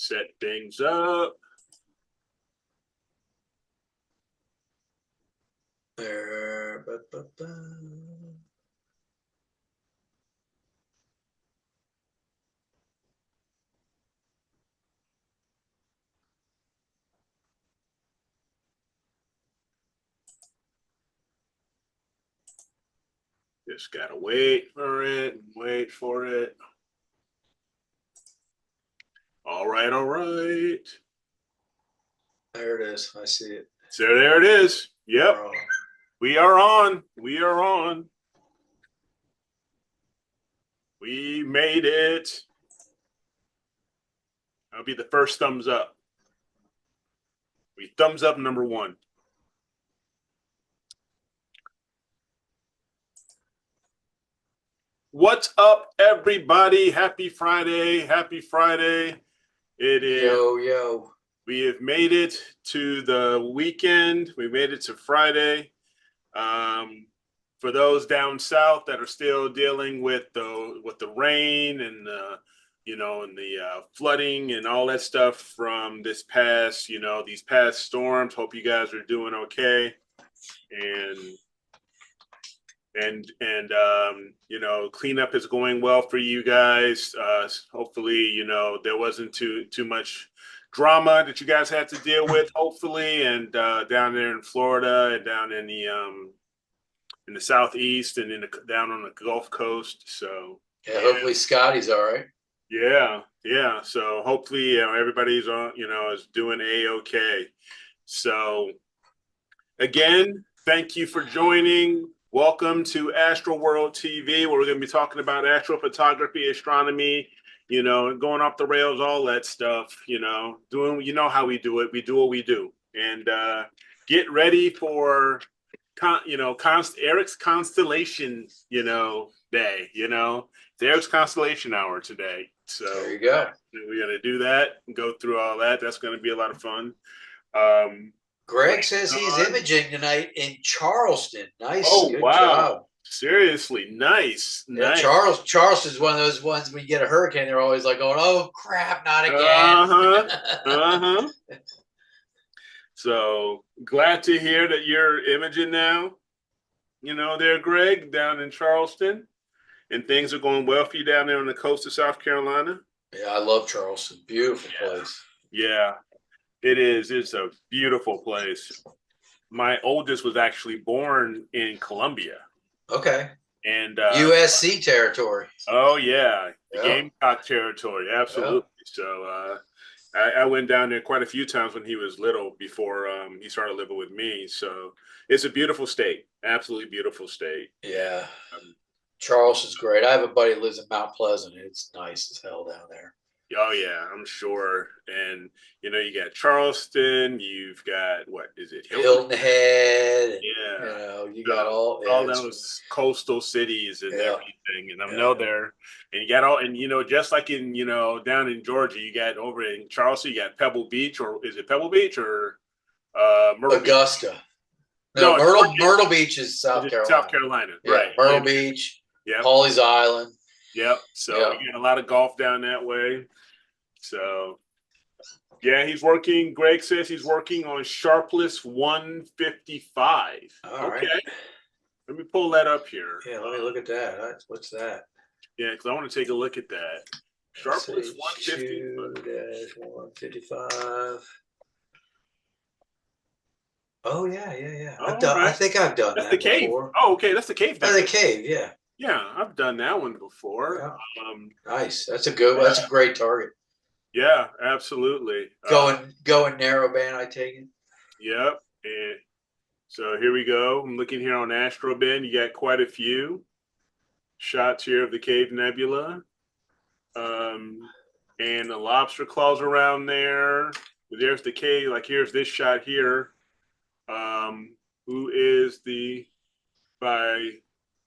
set things up. There. Just gotta wait for it. Wait for it. All right, all right. There it is. I see it. So there it is. Yep. We are on. We are on. We made it. That'll be the first thumbs up. We thumbs up number 1. What's up, everybody? Happy Friday. Happy Friday. It is. Yo. We have made it to the weekend. We made it to Friday. For those down south that are still dealing with the rain and the flooding and all that stuff from this past, these past storms. Hope you guys are doing okay. And cleanup is going well for you guys. Hopefully, there wasn't too much drama that you guys had to deal with, hopefully, and down there in Florida and down in the southeast and down on the Gulf Coast. So yeah, hopefully Scotty's all right. Yeah. So hopefully everybody's on, is doing A-okay. So again, thank you for joining. Welcome to AstroWorld TV, where we're going to be talking about astrophotography, astronomy, going off the rails, all that stuff, doing, how we do it. We do what we do. And get ready for, Eric's constellation, day, it's Eric's constellation hour today. So there you go. We're going to do that and go through all that. That's going to be a lot of fun. Greg says he's imaging tonight in Charleston. Nice. Oh, good wow. job. Seriously, nice. Yeah, nice. Charleston's one of those ones when you get a hurricane, they're always like going, "Oh crap, not again." So glad to hear that you're imaging now. There, Greg, down in Charleston, and things are going well for you down there on the coast of South Carolina. Yeah, I love Charleston. Beautiful place. Yeah, it is. It's a beautiful place. My oldest was actually born in Columbia. Okay. And USC territory. Oh yeah, the Gamecock territory, absolutely. So I went down there quite a few times when he was little before he started living with me. So it's a beautiful state, absolutely beautiful state. Yeah, Charleston's great. I have a buddy who lives in Mount Pleasant. It's nice as hell down there. Oh yeah, I'm sure. And you got Charleston. You've got what is it? Hilton Head. Yeah. You got all those coastal cities and everything. And I know there. And you got all, and just like in down in Georgia, you got over in Charleston, you got Pebble Beach, or is it Pebble Beach or Myrtle Augusta? Beach? No, Myrtle Beach is South Carolina. South Carolina, right? Myrtle Beach. Yeah. Pawleys Island. Yep. So you get a lot of golf down that way. So, yeah, he's working. Greg says he's working on Sharpless 155. All right. Let me pull that up here. Yeah, let me look at that. What's that? Yeah, because I want to take a look at that. Sharpless 155. Oh, yeah. I think I've done that. That's the cave. Before. Oh, okay. That's the cave. That's the cave, yeah. Yeah, I've done that one before. Yeah. Nice. That's a good one. That's a great target. Yeah, absolutely. Going narrowband, I take it. Yep. And so here we go. I'm looking here on AstroBin. You got quite a few shots here of the Cave Nebula. And the lobster claws around there. There's the cave. Like here's this shot here. Who is by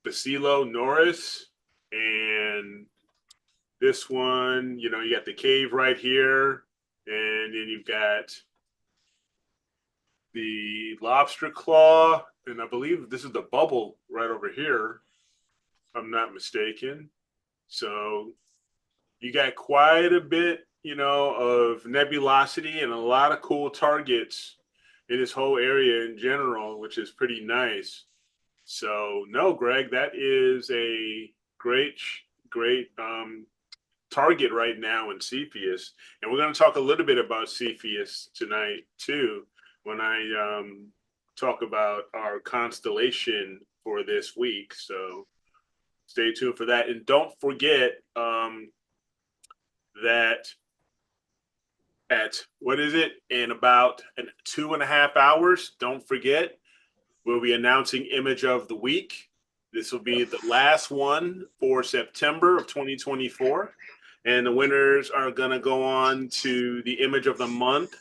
Basilo Norris. And this one, you got the cave right here, and then you've got the lobster claw, and I believe this is the bubble right over here, if I'm not mistaken. So you got quite a bit of nebulosity and a lot of cool targets in this whole area in general, which is pretty nice. So no, Greg, that is a great target right now in Cepheus, and we're going to talk a little bit about Cepheus tonight too when I talk about our constellation for this week. So stay tuned for that, and don't forget that at what is it in about 2.5 hours. Don't forget we'll be announcing image of the week. This will be the last one for September of 2024. And the winners are going to go on to the image of the month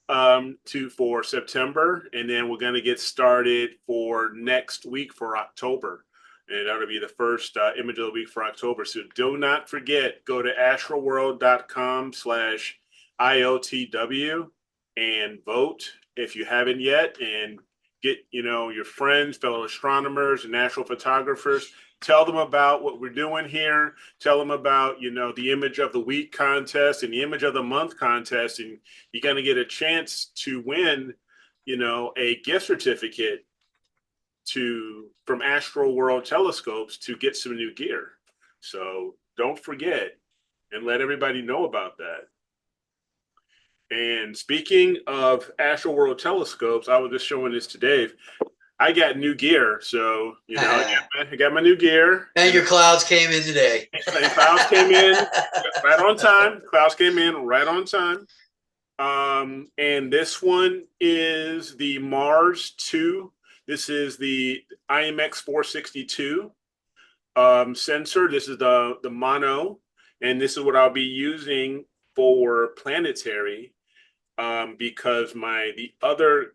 for September. And then we're going to get started for next week for October. And that'll be the first image of the week for October. So do not forget, go to astroworld.com/IOTW and vote if you haven't yet, and get your friends, fellow astronomers and natural photographers, tell them about what we're doing here, tell them about the image of the week contest and the image of the month contest, and you're going to get a chance to win a gift certificate from AstroWorld telescopes to get some new gear. So don't forget, and let everybody know about that. And speaking of AstroWorld telescopes, I was just showing this to Dave. I got new gear, so I got my new gear. And your clouds came in today. And clouds came in right on time. Clouds came in right on time. And this one is the Mars 2. This is the IMX 462 sensor. This is the mono, and this is what I'll be using for planetary. Because the other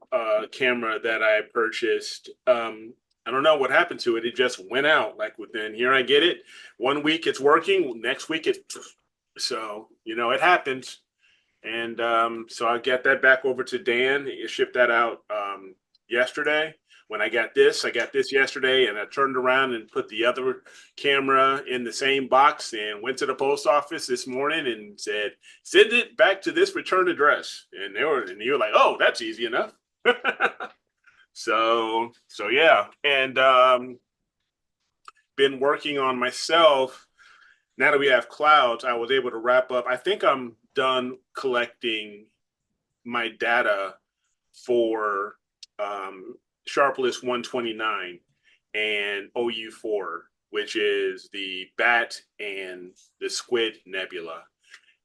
camera that I purchased, I don't know what happened to it. It just went out like within, here I get it. 1 week it's working, next week so it happens. And so I got that back over to Dan. He shipped that out yesterday. When I got this yesterday, and I turned around and put the other camera in the same box and went to the post office this morning and said, send it back to this return address. And you were like, oh, that's easy enough. So yeah. And been working on myself. Now that we have clouds, I was able to wrap up. I think I'm done collecting my data for Sharpless 129 and OU4, which is the Bat and the Squid Nebula.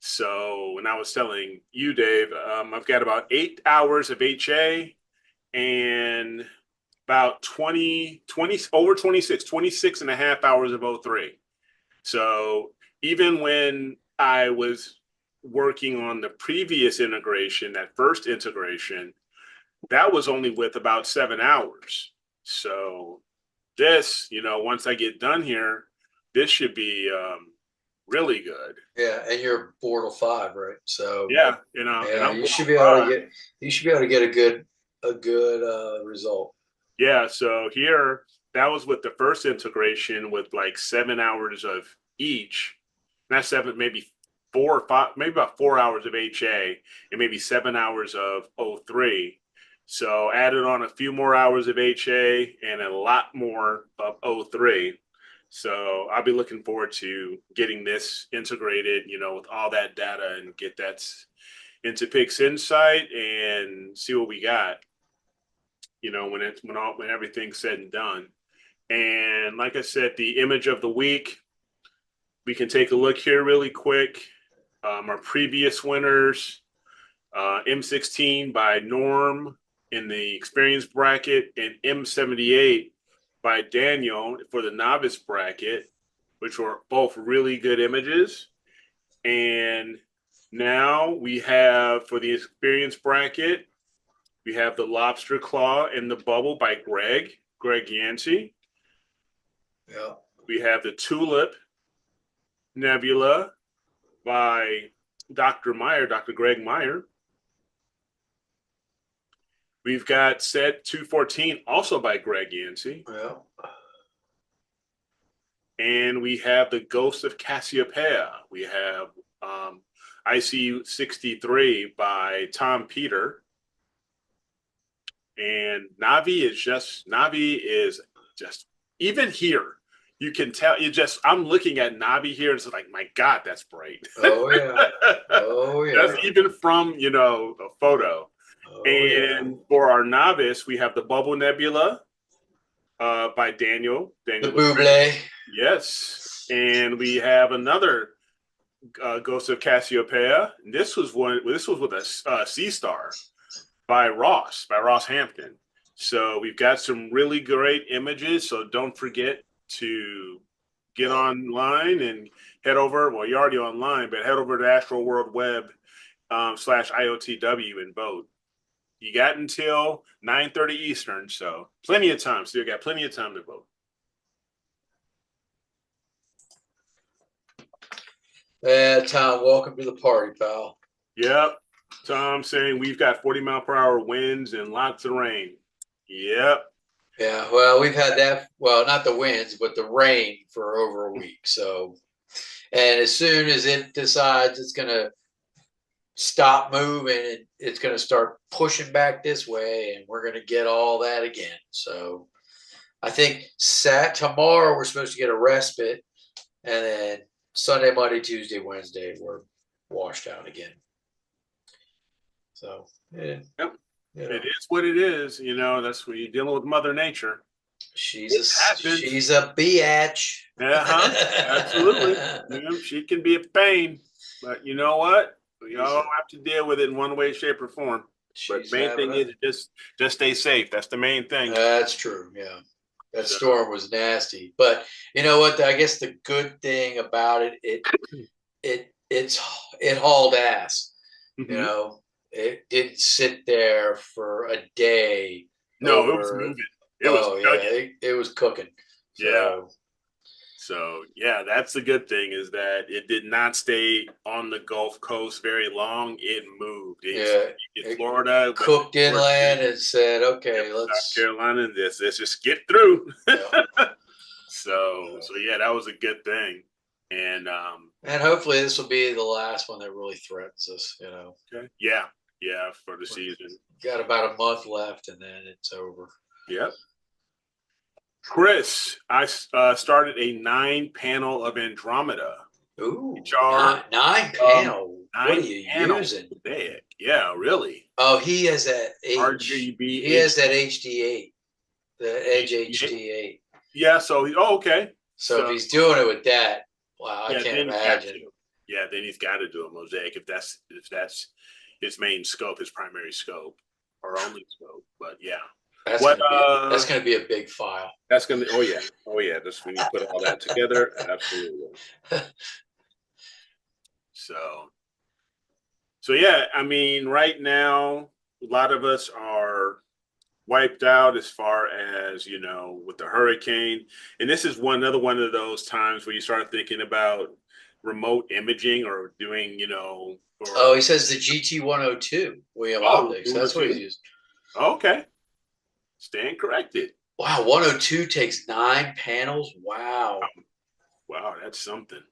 So when I was telling you, Dave, I've got about 8 hours of HA and about 26 and a half hours of O3. So even when I was working on the previous integration, that first integration, that was only with about 7 hours. So this, once I get done here, this should be really good. Yeah, and you're 4 to 5, right? So yeah, and you should be able to get a good result. Yeah, so here that was with the first integration with like 7 hours of each. Not seven, maybe 4 or 5, maybe about 4 hours of HA and maybe 7 hours of O3. So added on a few more hours of HA and a lot more of O3. So I'll be looking forward to getting this integrated, with all that data and get that into PixInsight and see what we got, when everything's said and done. And like I said, the image of the week, we can take a look here really quick. Our previous winners, M16 by Norm in the experience bracket, and M78 by Daniel for the novice bracket, which were both really good images. And now we have, for the experience bracket, we have the lobster claw and the bubble by Greg Yancey. Yeah. We have the tulip nebula by Dr. Greg Meyer. We've got Set 214, also by Greg Yancey. Yeah. And we have the Ghost of Cassiopeia. We have IC63 by Tom Peter. And Navi is just even here. You can tell I'm looking at Navi here and it's like, my God, that's bright. Oh yeah. Oh yeah. That's even from, a photo. Oh, and for our novice, we have the Bubble Nebula by Daniel. The Buble. Yes. And we have another Ghost of Cassiopeia. This was with a Sea Star by Ross Hampton. So we've got some really great images. So don't forget to get online and head over. Well, you're already online, but head over to AstroWorld Web /IOTW and vote. You got until 9:30 Eastern, so plenty of time. So you got plenty of time to vote. Tom, welcome to the party, pal. Yep. Tom saying we've got 40-mile-per-hour winds and lots of rain. Yep. Yeah, well, we've had that. Well, not the winds, but the rain for over a week. So, and as soon as it decides it's going to stop moving, it's going to start pushing back this way, and we're going to get all that again. So, I think tomorrow we're supposed to get a respite, and then Sunday, Monday, Tuesday, Wednesday we're washed out again. So, yeah. Yep. It is what it is. That's when you're dealing with Mother Nature. She's a biatch. Absolutely. She can be a pain, but you know what? We all have to deal with it in one way, shape, or form. But main thing is just stay safe. That's the main thing. That's true. Yeah, that storm was nasty. But you know what? I guess the good thing about it hauled ass. Mm-hmm. It didn't sit there for a day. No, it was moving. It was cooking. So yeah, that's the good thing is that it did not stay on the Gulf Coast very long. It moved. It Florida cooked inland and said, "Okay, let's South Carolina. Let's just get through." Yeah. So yeah, that was a good thing, and hopefully this will be the last one that really threatens us. Okay. Yeah, for the season. Got about a month left, and then it's over. Yep. Chris, I started a 9-panel of Andromeda. Ooh, nine panel. What are you using? Yeah, really. Oh, he has that RGB. He has that HD8, the Edge HD8. Yeah. So okay. So if he's doing it with that, wow, I can't imagine. Yeah, then he's got to do a mosaic if that's his main scope, his primary scope, or only scope. But yeah. That's going to be a big file. That's going to oh yeah. Just when you put all that together, absolutely. So yeah, I mean, right now a lot of us are wiped out as far as with the hurricane, and this is another one of those times where you start thinking about remote imaging or doing he says the GT102 William Optics. That's what he's using. Okay. Stand corrected. Wow, 102 takes 9 panels. Wow, that's something.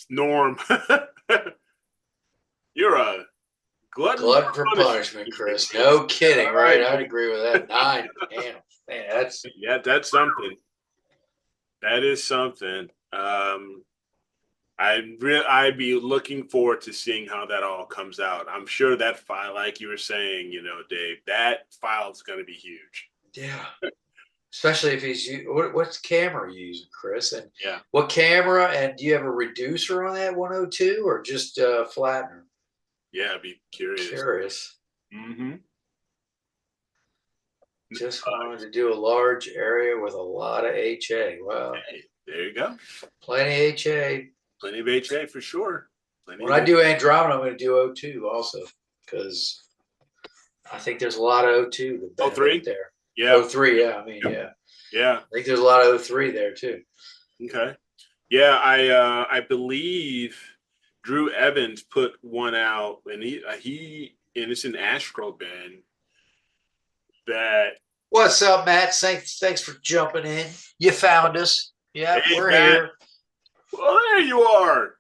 Norm, you're a glutton for punishment, Chris. No kidding, right? I'd agree with that. 9 panels. Man, that's something. That is something. I'd be looking forward to seeing how that all comes out. I'm sure that file, like you were saying, Dave, that file is going to be huge. Yeah. Especially if he's what camera are you using, Chris? And yeah, what camera? And do you have a reducer on that 102 or just a flattener? Yeah, I'd be curious. Mm-hmm. Just wanted to do a large area with a lot of HA. Wow. Hey, there you go. Plenty of HA. Plenty of HA for sure. When I do Andromeda, I'm going to do O2 also because I think there's a lot of O2. O3 there. Yeah. O3. Yeah. I mean, yeah. I think there's a lot of O3 there too. Okay. Yeah, I believe Drew Evans put one out, and he and it's an Astro bin that. What's up, Matt? Thanks for jumping in. You found us. Yeah, hey, we're Matt. here. Well, there you are.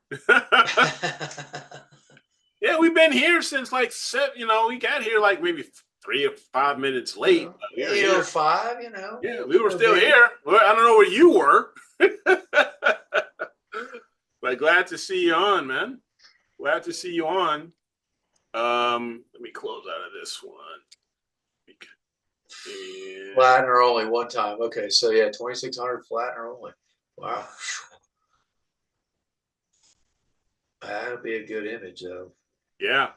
Yeah, we've been here since like seven. We got here like maybe 3 or 5 minutes late. But we were here. 8:05, Yeah, we were no still big. here. Well, I don't know where you were. But glad to see you on, man. Glad to see you on. Let me close out of this one. And Flattener only one time. Okay, so yeah, 2,600 flattener only. Wow. That'll be a good image though. yeah.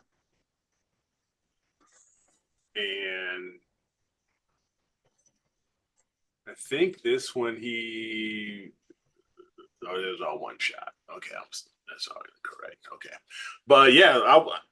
And I think this one it was all one shot. Okay, that's all correct. Okay, but yeah,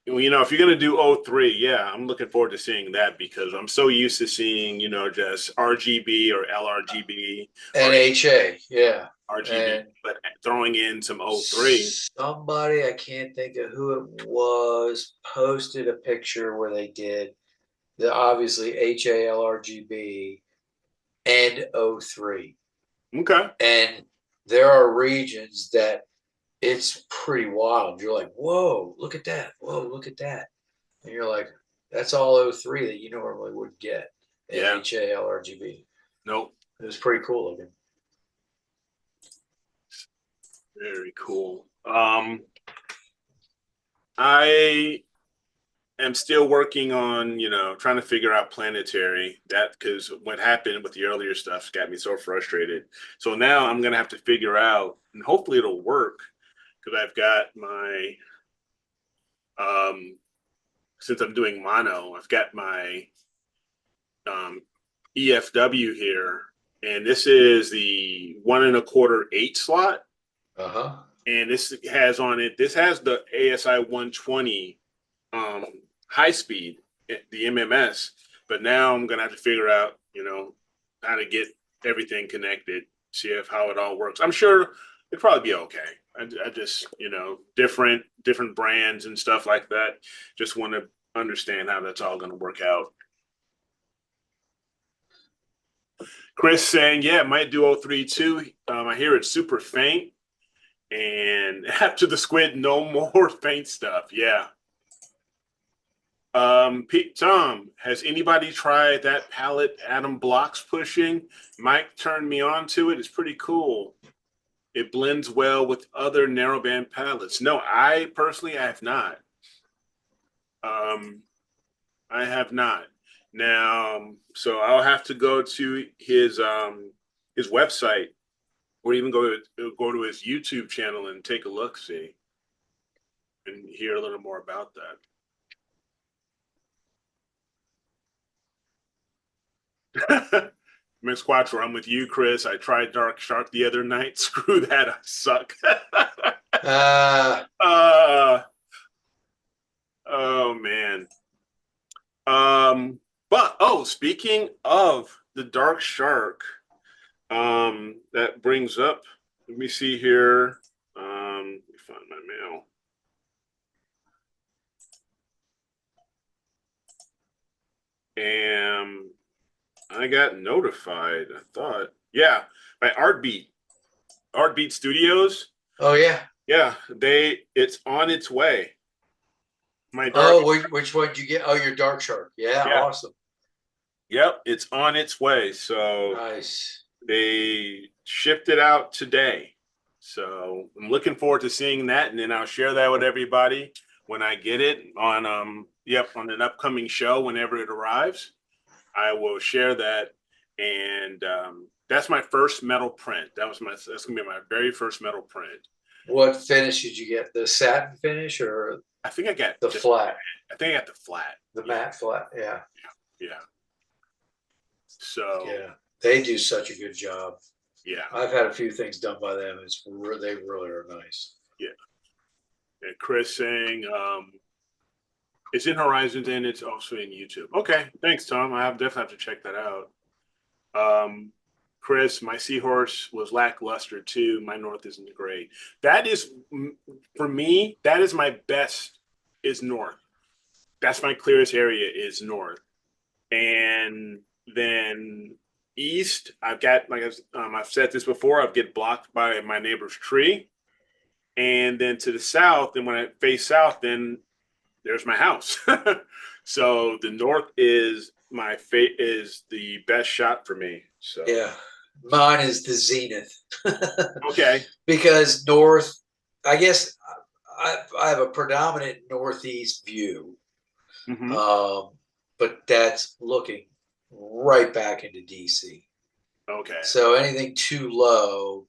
if you're gonna do O3, yeah, I'm looking forward to seeing that because I'm so used to seeing just RGB or LRGB And or HA, yeah. RGB, And but throwing in some O3. somebody, I can't think of who it was, posted a picture where they did the obviously HALRGB and O3. Okay, And there are regions that it's pretty wild. You're like, whoa, look at that. Whoa, look at that. And you're like, that's all O3 that you normally would get in yeah, HALRGB. nope, It was pretty cool looking. very cool. I am still working on, trying to figure out planetary because what happened with the earlier stuff got me so frustrated. So now I'm going to have to figure out, and hopefully it'll work because I've got um, since I'm doing mono, I've got my um, EFW here, and this is the 1.25/8 slot. Uh-huh. And this has the ASI 120 high speed, the MMS. But now I'm gonna have to figure out, how to get everything connected, see how it all works. I'm sure it'd probably be okay. I just, different brands and stuff like that. Just want to understand how that's all going to work out. Chris saying, yeah, it might do O3 too. I hear it's super faint. And after the squid, no more faint stuff. Yeah. Tom, has anybody tried that palette Adam Blocks pushing? Mike turned me on to it. It's pretty cool. It blends well with other narrowband palettes. No, I have not. Um, I have not. Now, so I'll have to go to his website or even go to his YouTube channel and take a look, see, and hear a little more about that. Miss Quattro, I'm with you, Chris. I tried Dark Shark the other night. Screw that, I suck. uh, oh man. But speaking of the Dark Shark, that brings up. Let me see here. Let me find my mail. And I got notified. I thought, yeah, by Artbeat Studios. Oh yeah. Yeah, it's on its way. My dark. Oh, which one did you get? Oh, your Dark Shark. Yeah, Yeah. awesome. Yep, it's on its way. So Nice. they shipped it out today. So I'm looking forward to seeing that, and then I'll share that with everybody when I get it on on an upcoming show whenever it arrives. I will share that, and that's my first metal print. That's gonna be my very first metal print. What finish did you get? The satin finish or I think I got the flat? I think I got the flat. The matte flat. Yeah. Yeah. So Yeah, they do such a good job. yeah. I've had a few things done by them. They really are nice. Yeah. And Chris saying it's in Horizons and it's also in YouTube. Okay, thanks, Tom. Definitely have to check that out. Chris, my Seahorse was lackluster too. My North isn't great. That is, for me, that is my best is North. That's my clearest area is North. And then East, I've got, like I've said this before, I've get blocked by my neighbor's tree. And then to the south, and when I face south, then there's my house. So the north is is the best shot for me. So Yeah. Mine is the zenith. okay. Because north, I guess I have a predominant northeast view, Hmm. um, but that's looking right back into DC. Okay. So anything too low,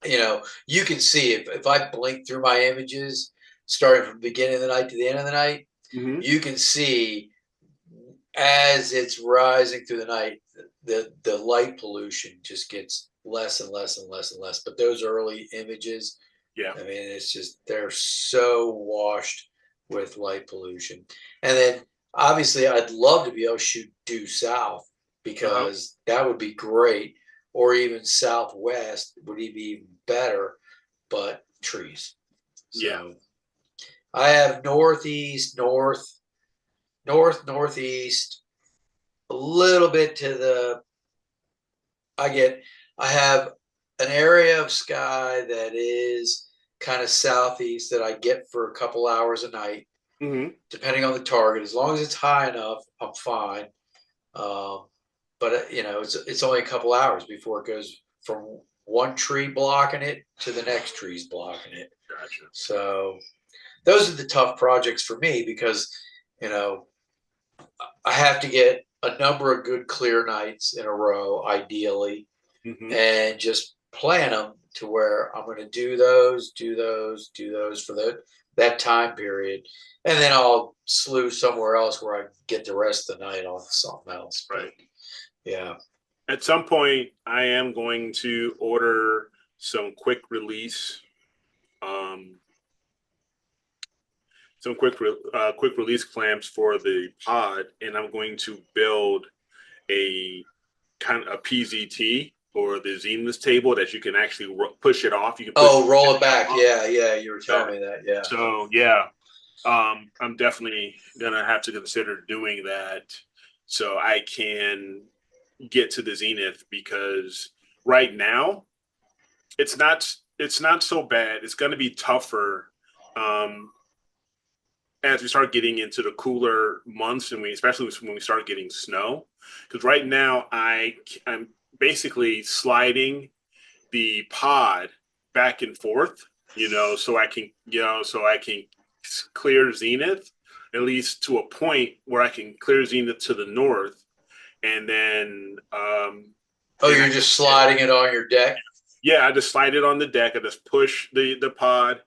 you can see if I blink through my images, starting from the beginning of the night to the end of the night, Hmm. you can see as it's rising through the night, the light pollution just gets less and less and less and less. But those early images, Yeah. I mean, it's just they're so washed with light pollution. And then obviously, I'd love to be able to shoot due south Uh-huh. because that would be great, or even southwest would be even better, but trees. Yeah. So I have northeast, northeast, a little bit to the. I get. I have an area of sky that is kind of southeast that I get for a couple hours a night, Hmm. depending on the target. As long as it's high enough, I'm fine. Um, but it's only a couple hours before it goes from one tree blocking it to the next tree's blocking it. Gotcha. So those are the tough projects for me because you know I have to get a number of good clear nights in a row, ideally, Hmm. and just plan them to where I'm going to do those, do those for that time period, and then I'll slew somewhere else where I get the rest of the night off something else. But Right. yeah, At some point, I am going to order some um, quick release clamps for the pod, and I'm going to build a kind of a PZT or the Zenless table that you can actually push it off. You can push oh, roll it it back. off Yeah, you were back. telling me that. Yeah. So yeah, I'm definitely gonna have to consider doing that so I can get to the zenith because right now it's not so bad. It's going to be tougher um, as we start getting into the cooler months, and especially when we start getting snow. Because right now I'm basically sliding the pod back and forth, so I can clear zenith at least to a point where I can clear zenith to the north, and Oh, then you're just sliding it on your deck. I just slide it on the deck. I just push the pod,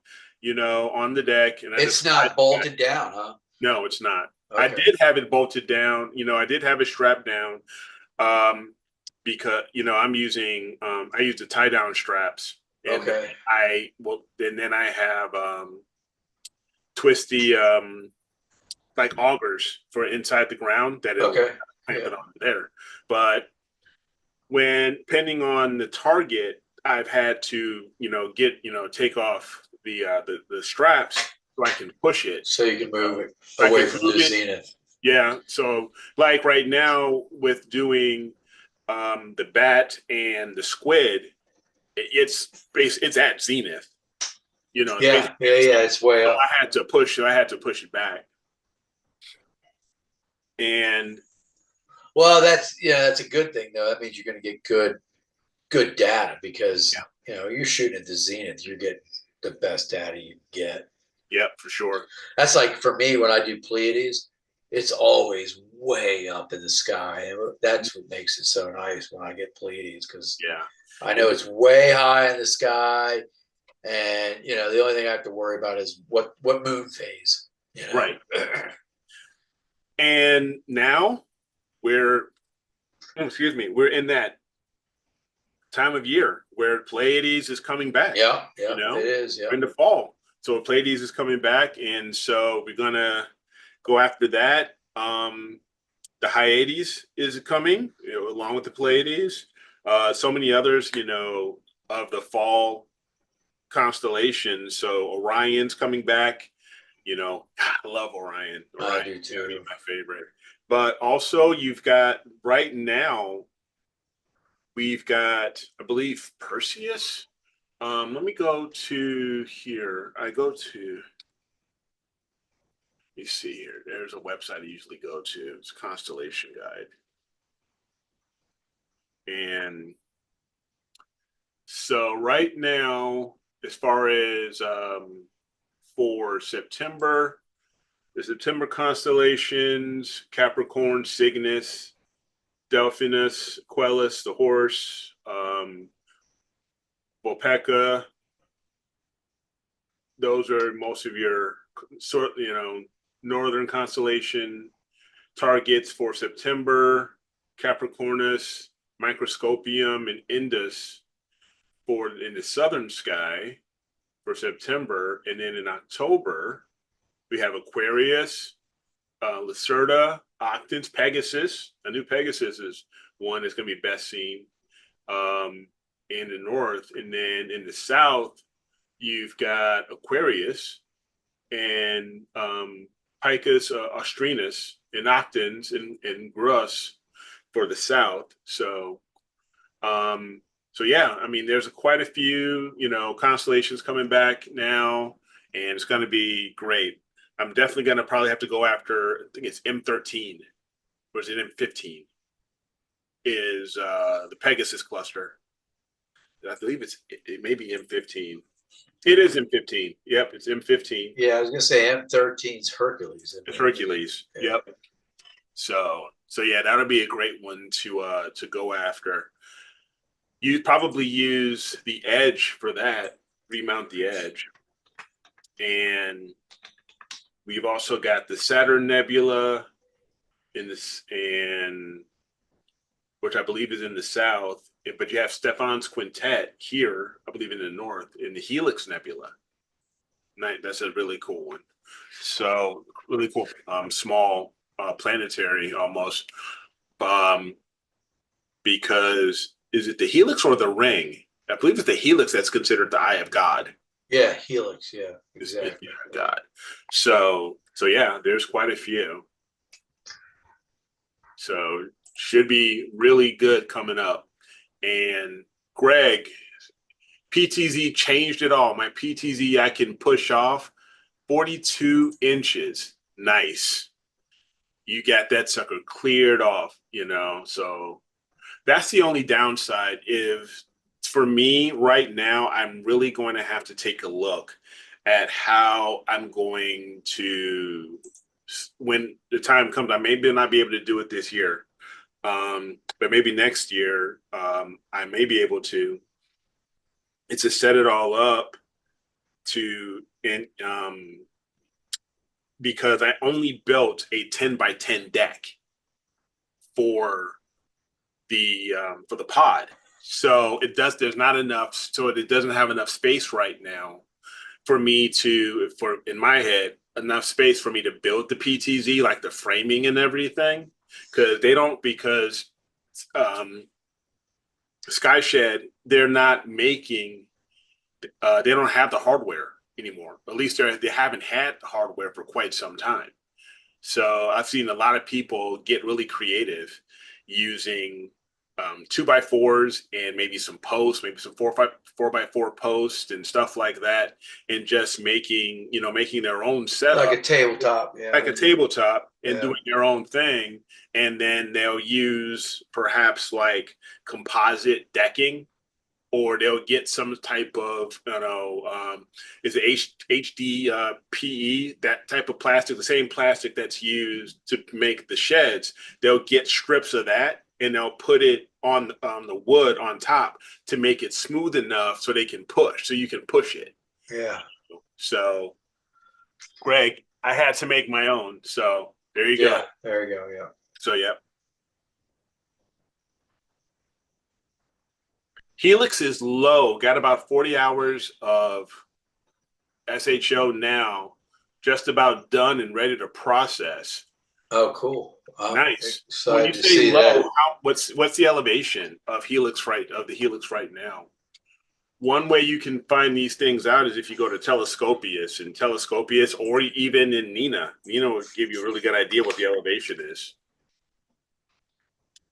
on the deck, and I just It's slide not it back. bolted down, huh? No, it's not. I Okay. did have it bolted down. I did have it strapped down, um, because I use the tie down straps, and then Okay. then I have twisty like augers for inside the ground that it'll Okay. clamp Yeah. it on there. But when depending on the target, I've had to get take off the straps so I can push it. So you can move it I away can from move the it. zenith. Yeah. So like right now with doing the bat and the squid, it's at zenith. It's Yeah, basically yeah, at yeah. zenith. It's way So up. I had to push it back. And Well, that's a good thing though. That means you're going to get good data because yeah, you're shooting at the zenith. You're getting the best data you can get. yep, for sure. That's like for me when I do Pleiades, it's always way up in the sky, and that's what makes it so nice when I get Pleiades because Yeah. I know it's way high in the sky, and the only thing I have to worry about is what moon phase. You know. Right. And now we're we're in that time of year where Pleiades is coming back. Yeah, yeah, it is. We're Yeah. in the fall, so Pleiades is coming back, and so we're gonna go after that. The Hyades is coming, along with the Pleiades. So many others, of the fall constellations. So Orion's coming back. I love Orion. I Orion, do too. my favorite. But also, you've got right now, we've got, I believe, Perseus. Let me go to here. I go to, you see here, there's a website I usually go to. It's Constellation Guide. And so right now, as far as for September, the September constellations, Capricorn, Cygnus, Delphinus, Aquarius, the horse, Vulpecca. Those are most of your sort, northern constellation targets for September. Capricornus, Microscopium, and Indus for in the southern sky for September, and then in October we have Aquarius, Lacerta, Octans, Pegasus. A new Pegasus is one that's going to be best seen in the north, and then in the south you've got Aquarius and Picus Austrinus and Octans and Grus for the south. So yeah, I mean, there's quite a few, constellations coming back now, and it's going to be great. I'm definitely going to probably have to go after, I think it's M13, or is it M15? Is the Pegasus cluster. I believe it may be M15. It is M15. Yep, it's M15. Yeah, I was gonna say M13's Hercules. It's Hercules. Yeah. Yep. So yeah, that'll be a great one to go after. You probably use the edge for that, remount the edge. And we've also got the Saturn Nebula in this, and which I believe is in the south, but you have Stephan's Quintet here, I believe in the north, in the Helix Nebula. That's a really cool one. So really cool, small planetary almost, because is it the helix or the ring? I believe it's the helix that's considered the eye of God. Yeah, helix. Yeah, exactly. God. So yeah, there's quite a few. So should be really good coming up. And Greg, PTZ changed it all. My PTZ I can push off 42 inches. Nice. You got that sucker cleared off, So that's the only downside. If for me right now, I'm really going to have to take a look at how I'm going to, when the time comes, I may not be able to do it this year. But maybe next year, I may be able to. It's to set it all up because I only built a 10 by 10 deck for the pod. So there's not enough, so it doesn't have enough space right now for me in my head, enough space for me to build the PTZ, like the framing and everything. Because Skyshed, they're not making, they don't have the hardware anymore. At least they haven't had the hardware for quite some time. So I've seen a lot of people get really creative using 2x4s and maybe some posts, maybe some 4x4 posts and stuff like that, and just making their own setup, like a tabletop, yeah, like a tabletop, and doing their own thing. And then they'll use perhaps like composite decking, or they'll get some type of, is it HD PE, that type of plastic, the same plastic that's used to make the sheds. They'll get strips of that and they'll put it on the wood on top to make it smooth enough so they can push, so you can push it. Yeah. So, Greg, I had to make my own. So there you go. There you go. Yeah. So, yeah. Helix is low, got about 40 hours of SHO now, just about done and ready to process. Oh, cool. Nice. When you say low, what's the elevation of the Helix right now? One way you can find these things out is if you go to Telescopius, or even in Nina. Nina will give you a really good idea what the elevation is.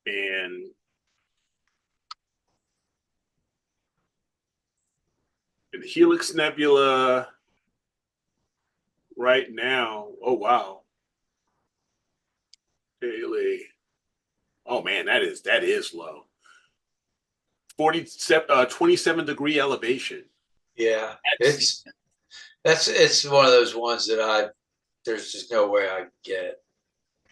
And And Helix Nebula right now. Oh wow. Daily. Oh man, that is low. 27 degree elevation. Yeah, That's, it's one of those ones that there's just no way I can get it.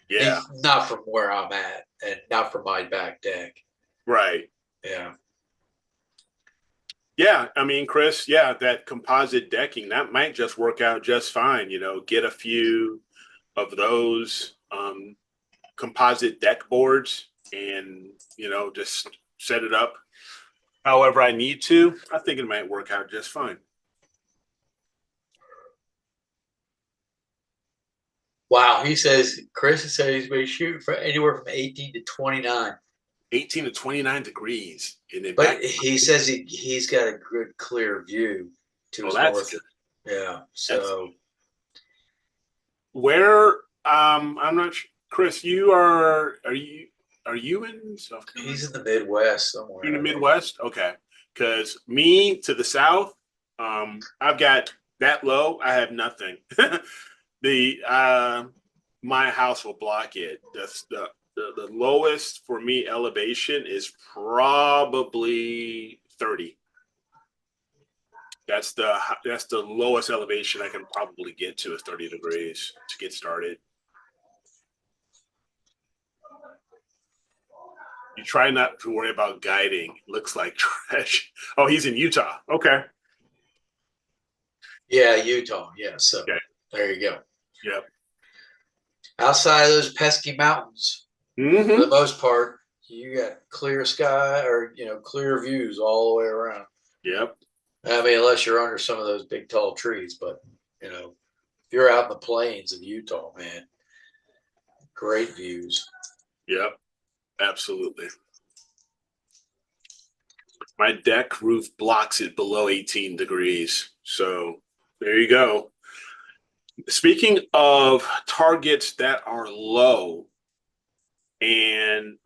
yeah, Not from where I'm at, and not from my back deck. right. Yeah. Yeah, I mean, Chris, yeah, that composite decking, that might just work out just fine. Get a few of those composite deck boards and, just set it up however I need to. I think it might work out just fine. Wow, Chris said he's been shooting for anywhere from 18 to 29. 18 to 29 degrees. And then But back. he says he's got a good clear view to Oh, his that's north. good. Yeah. That's So where I'm not sure. Chris, are you in South Carolina? he's in the Midwest somewhere. You're in the Midwest? Okay. Because me to the south, I've got that low, I have nothing. The My house will block it. The lowest for me elevation is probably 30. That's the lowest elevation I can probably get to is 30 degrees to get started. You try not to worry about guiding. Looks like trash. Oh, he's in Utah. Okay. Yeah, Utah. Yeah. So Okay. there you go. Yep. Outside of those pesky mountains, for the most part, you got clear sky or clear views all the way around. Yep. I mean, unless you're under some of those big tall trees, but if you're out in the plains of Utah, man, great views. Yep. Absolutely. My deck roof blocks it below 18 degrees. So there you go. Speaking of targets that are low, and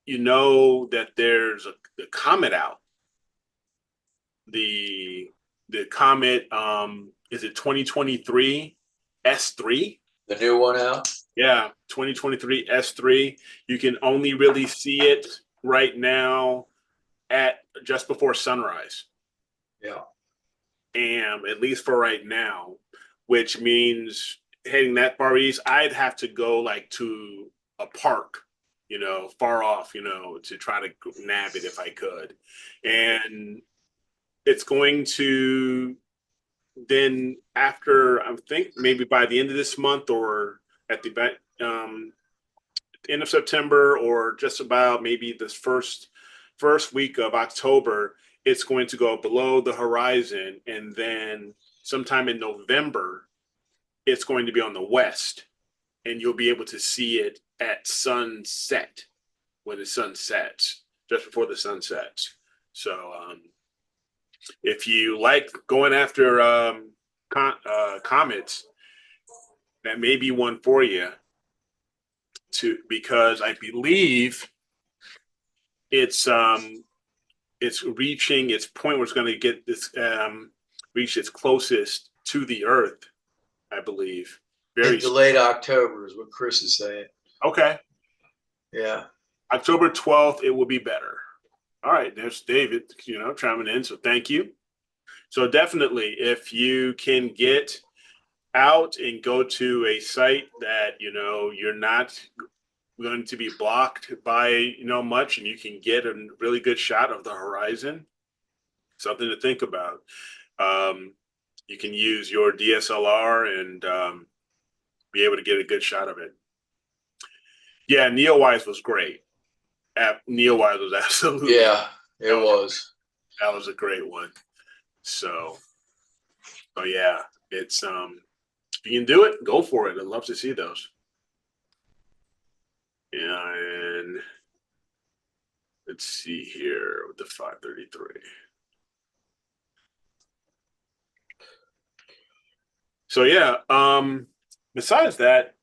that there's the comet out. The comet, is it 2023 S3? The new one out? Yeah, 2023 S3. You can only really see it right now at just before sunrise. Yeah. And at least for right now, which means heading that far east, I'd have to go like to a park, far off, to try to nab it if I could. And it's going to then after, I think maybe by the end of this month or at the end of September or just about maybe this first week of October, it's going to go below the horizon, and then sometime in November, it's going to be on the west, and you'll be able to see it at sunset when the sun sets, just before the sun sets. So if you like going after comets, that may be one for you. Because I believe it's reaching its point where it's going to get this reach its closest to the Earth, I believe. Into late October is what Chris is saying. Okay. Yeah. October 12th, it will be better. All right, there's David, chiming in. So thank you. So definitely, if you can get out and go to a site that you're not going to be blocked by much, and you can get a really good shot of the horizon, something to think about. You can use your DSLR and be able to get a good shot of it. Yeah, Neowise was great. Neowise was absolutely, yeah, it was. That was a great one. So yeah, it's if you can do it, go for it. I'd love to see those. Yeah, and let's see here with the 533. So yeah, besides that,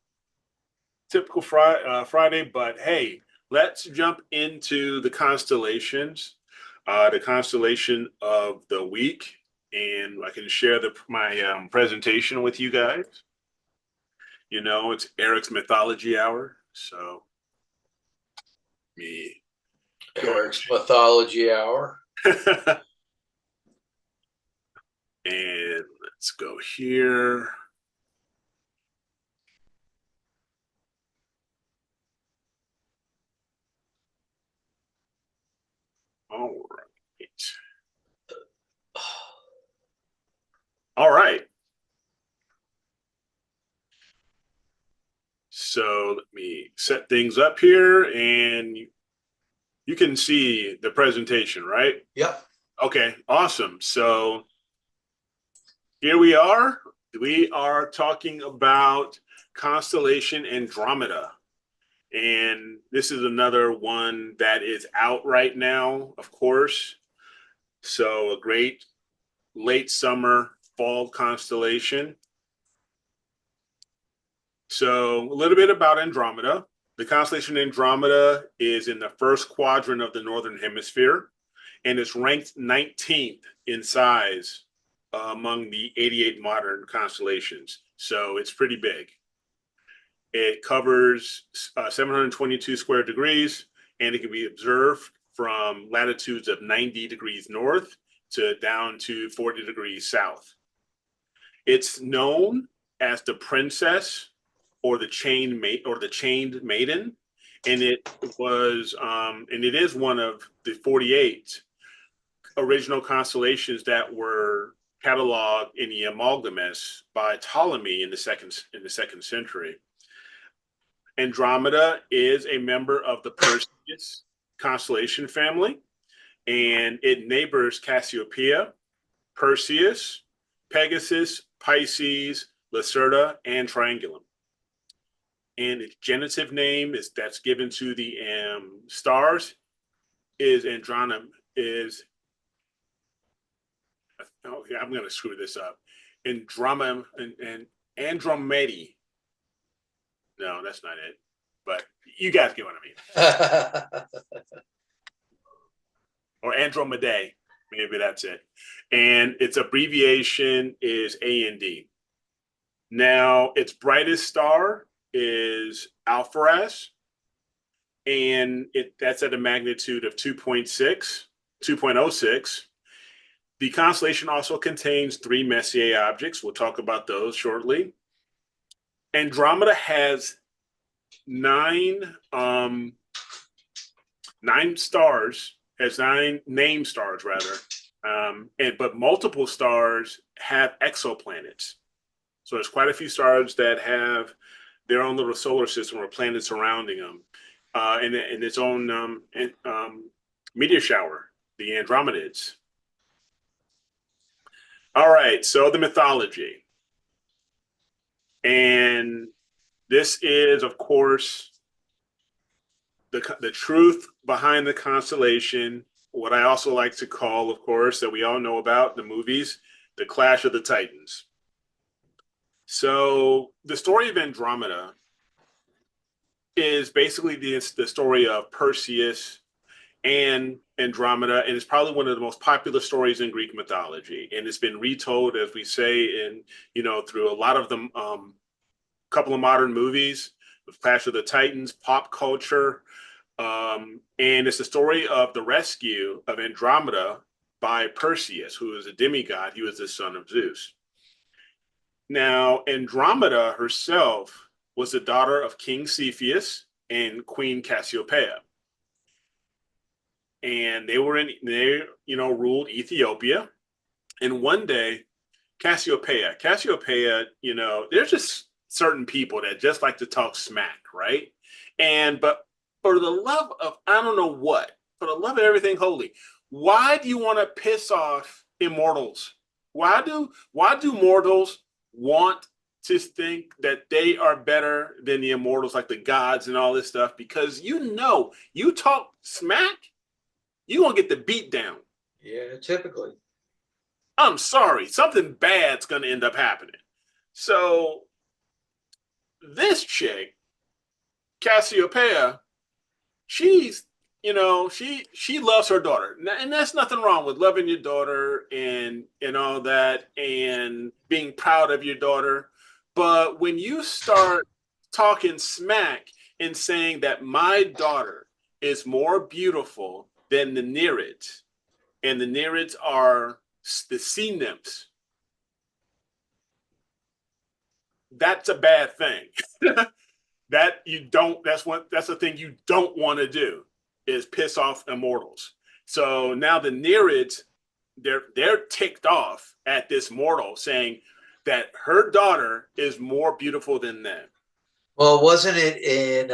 typical Friday, but hey, let's jump into the constellations. The constellation of the week and I can share my presentation with you guys. You know, it's Eric's Mythology Hour, so me go Eric's Mythology Hour. and let's go here. All right. All right. So let me set things up here and you can see the presentation, right? Yep. Okay, awesome. So here we are. We are talking about constellation Andromeda. And this is another one that is out right now, of course. So a great late summer, fall constellation. So a little bit about Andromeda. The constellation Andromeda is in the first quadrant of the northern hemisphere, and it's ranked 19th in size among the 88 modern constellations. So it's pretty big. It covers 722 square degrees, and it can be observed from latitudes of 90 degrees north to down to 40 degrees south. It's known as the princess or the chained mate or the chained maiden, and it was and it is one of the 48 original constellations that were cataloged in the Amalgamus by Ptolemy in the second century. Andromeda is a member of the Perseus constellation family, and it neighbors Cassiopeia, Perseus, Pegasus, Pisces, Lacerta, and Triangulum. And its genitive name is that's given to the stars is Andromeda is oh yeah, I'm gonna screw this up. Andromeda and Andromedy. No, that's not it. But you guys get what I mean. Or Andromedae, maybe that's it. And its abbreviation is AND. Now, its brightest star is Alpheras, and that's at a magnitude of 2.06. The constellation also contains 3 Messier objects. We'll talk about those shortly. Andromeda has 9 stars, has 9 named stars rather, but multiple stars have exoplanets. So there's quite a few stars that have their own little solar system or planets surrounding them, and its own meteor shower, the Andromedids. All right, so the mythology, and this is, of course, the truth behind the constellation. What I also like to call, of course, that we all know about the movies, the Clash of the Titans. So the story of Andromeda is basically the story of Perseus and Andromeda, and it's probably one of the most popular stories in Greek mythology. And it's been retold, as we say, in through a lot of them, couple of modern movies, with Clash of the Titans, pop culture, and it's the story of the rescue of Andromeda by Perseus, who is a demigod. He was the son of Zeus. Now, Andromeda herself was the daughter of King Cepheus and Queen Cassiopeia. And they ruled Ethiopia. And one day, Cassiopeia, there's just certain people that just like to talk smack, right? But for the love of, I don't know what, for the love of everything holy, why do you want to piss off immortals? Why do mortals want to think that they are better than the immortals, like the gods and all this stuff? Because you talk smack, you're gonna get the beat down. Yeah, typically. I'm sorry, something bad's gonna end up happening. So this chick, Cassiopeia, she's she loves her daughter, and that's nothing wrong with loving your daughter and all that, and being proud of your daughter. But when you start talking smack and saying that my daughter is more beautiful than the Nereids, and the Nereids are the sea nymphs, that's a bad thing. That you don't that's the thing you don't want to do, is piss off immortals. So now the Nereids, they're ticked off at this mortal saying that her daughter is more beautiful than them. Well, wasn't it in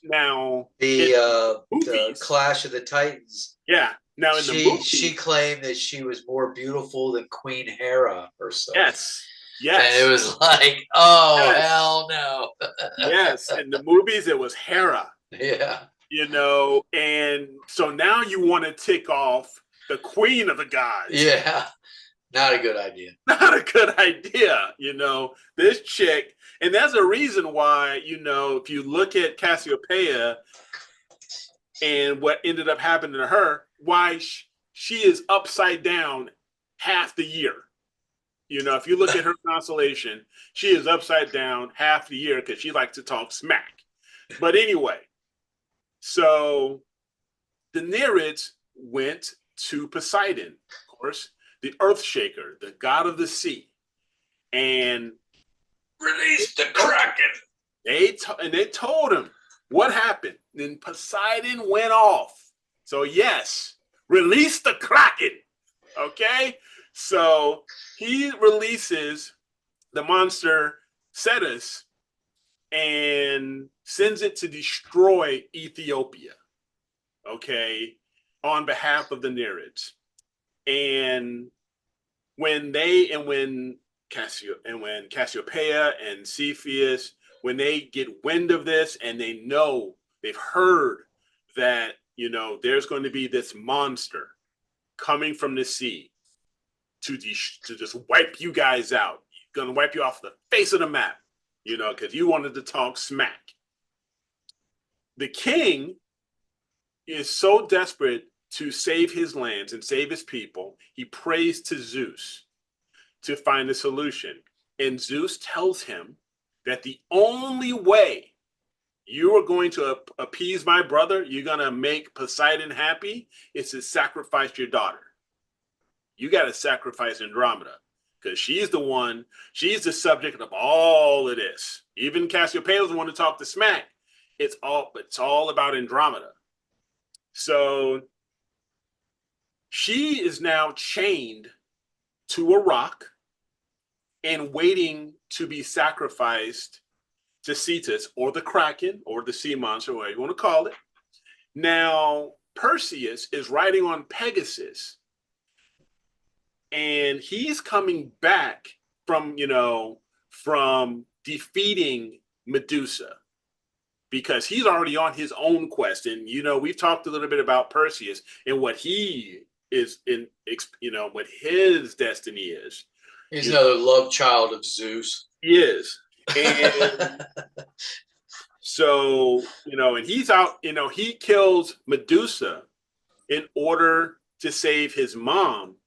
Now in the movies, Clash of the Titans? yeah, now in the She movies, claimed that she was more beautiful than Queen Hera herself, yes, and it yes, was like, oh yes, hell no. yes, in the movies it was Hera, Yeah, and so now you want to tick off the queen of the gods. yeah, not a good idea. Not a good idea, this chick. And that's a reason why, if you look at Cassiopeia and what ended up happening to her, why she is upside down half the year. If you look at her constellation, she is upside down half the year because she likes to talk smack. But anyway, so the Nereids went to Poseidon, of course, the earth shaker, the god of the sea. And Release the Kraken. they told him what happened. Then Poseidon went off. So yes, release the Kraken. Okay, so he releases the monster Cetus and sends it to destroy Ethiopia. Okay, on behalf of the Nereids. And when Cassiopeia and Cepheus, when they get wind of this and they've heard that there's going to be this monster coming from the sea to just wipe you guys out, going to wipe you off the face of the map, because you wanted to talk smack. The king is so desperate to save his lands and save his people, he prays to Zeus to find a solution. And Zeus tells him that the only way you are going to appease my brother, you're going to make Poseidon happy, is to sacrifice your daughter. You got to sacrifice Andromeda because she's the subject of all of this. Even Cassiopeia doesn't want to talk the smack. It's all about Andromeda. So she is now chained to a rock and waiting to be sacrificed to Cetus or the Kraken or the sea monster, whatever you want to call it. Now, Perseus is riding on Pegasus, and he's coming back from defeating Medusa because he's already on his own quest. And, we've talked a little bit about Perseus and what he is what his destiny is. He's another love child of Zeus. He is. And so, and he's out, he kills Medusa in order to save his mom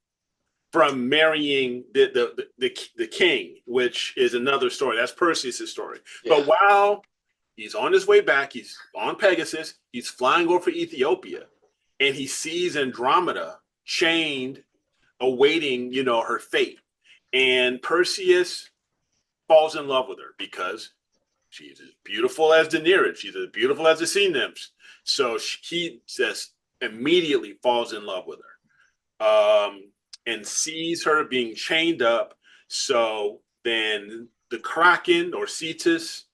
from marrying the king, which is another story. That's Perseus' story. Yeah. But while he's on his way back, he's on Pegasus, he's flying over Ethiopia, and he sees Andromeda chained, awaiting, her fate. And Perseus falls in love with her because she's as beautiful as the Nereid. She's as beautiful as the sea nymphs. So he just immediately falls in love with her, and sees her being chained up. So then the Kraken or Cetus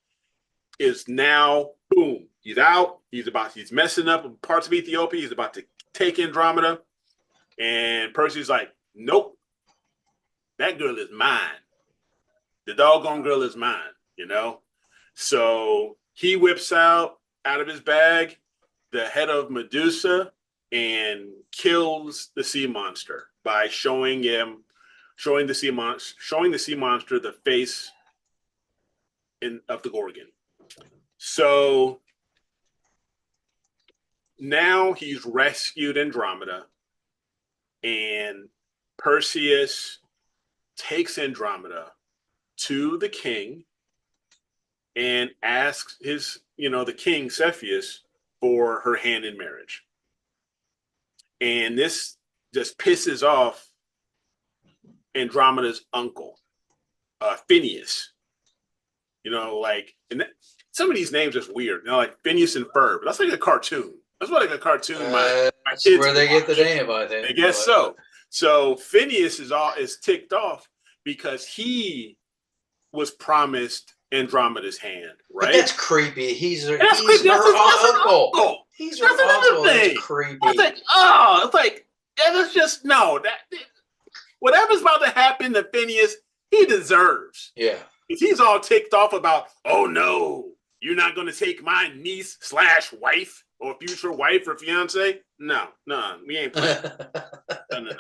is now, boom, he's out. He's messing up parts of Ethiopia. He's about to take Andromeda. And Percy's like, nope, that girl is mine. The doggone girl is mine, So he whips out of his bag the head of Medusa and kills the sea monster by showing the sea monster the face of the Gorgon. So now he's rescued Andromeda, and Perseus takes Andromeda to the king and asks the king Cepheus for her hand in marriage. And this just pisses off Andromeda's uncle, Phineas. Some of these names are weird. Like Phineas and Ferb. That's like a cartoon. That's what like a cartoon my kids where they watch. get the name, I think. I guess so. So Phineas is ticked off because he was promised Andromeda's hand, right? But that's creepy. He's her That's uncle. He's her uncle. That's creepy. It's like that's just no. That whatever's about to happen to Phineas, he deserves. Yeah. If he's all ticked off about, oh no, you're not going to take my niece / wife or future wife or fiance. No, we ain't playing. No.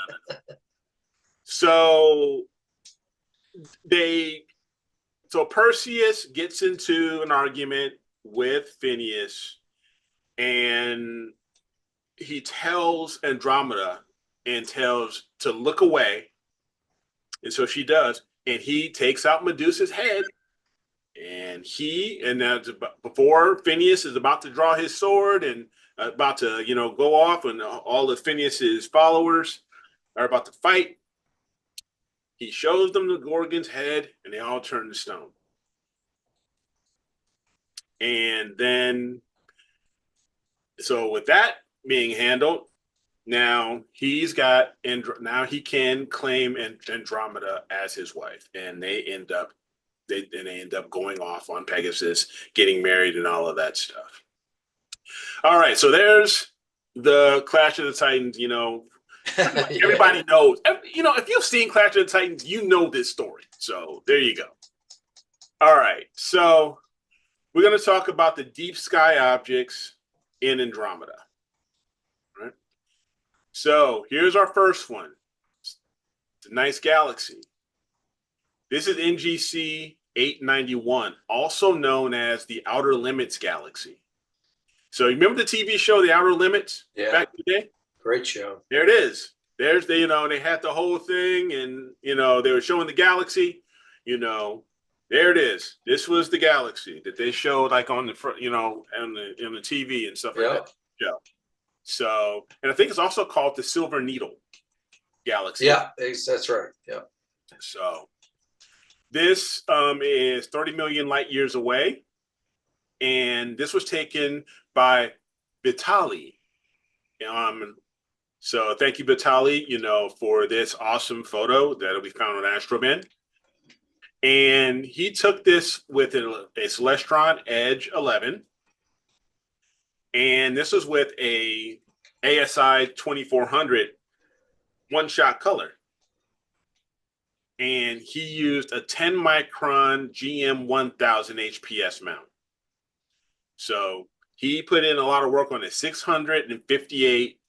So Perseus gets into an argument with Phineas, and he tells Andromeda to look away, and so she does, and he takes out Medusa's head, and before Phineas is about to draw his sword and about to go off, and all of Phineas's followers are about to fight, he shows them the Gorgon's head, and they all turn to stone. And then, so with that being handled, now he can claim Andromeda as his wife, and they end up going off on Pegasus, getting married, and all of that stuff. All right, so there's the Clash of the Titans. Everybody knows. If you've seen Clash of the Titans, you know this story. So there you go. All right, so we're going to talk about the deep sky objects in Andromeda. All right. So here's our first one. It's a nice galaxy. This is NGC 891, also known as the Outer Limits Galaxy. So you remember the TV show, The Outer Limits, back in the day? Great show. There it is. They had the whole thing, and they were showing the galaxy. There it is. This was the galaxy that they showed like on the front, on the TV and stuff like that. Yeah. So, and I think it's also called the Silver Needle Galaxy. Yeah, that's right. Yeah. So this is 30 million light years away, and this was taken by Vitali. So thank you, Vitali, for this awesome photo that we found on AstroWorld. And he took this with a Celestron Edge 11. And this was with a ASI 2400 one-shot color. And he used a 10 micron GM 1000 HPS mount. So he put in a lot of work on it, 658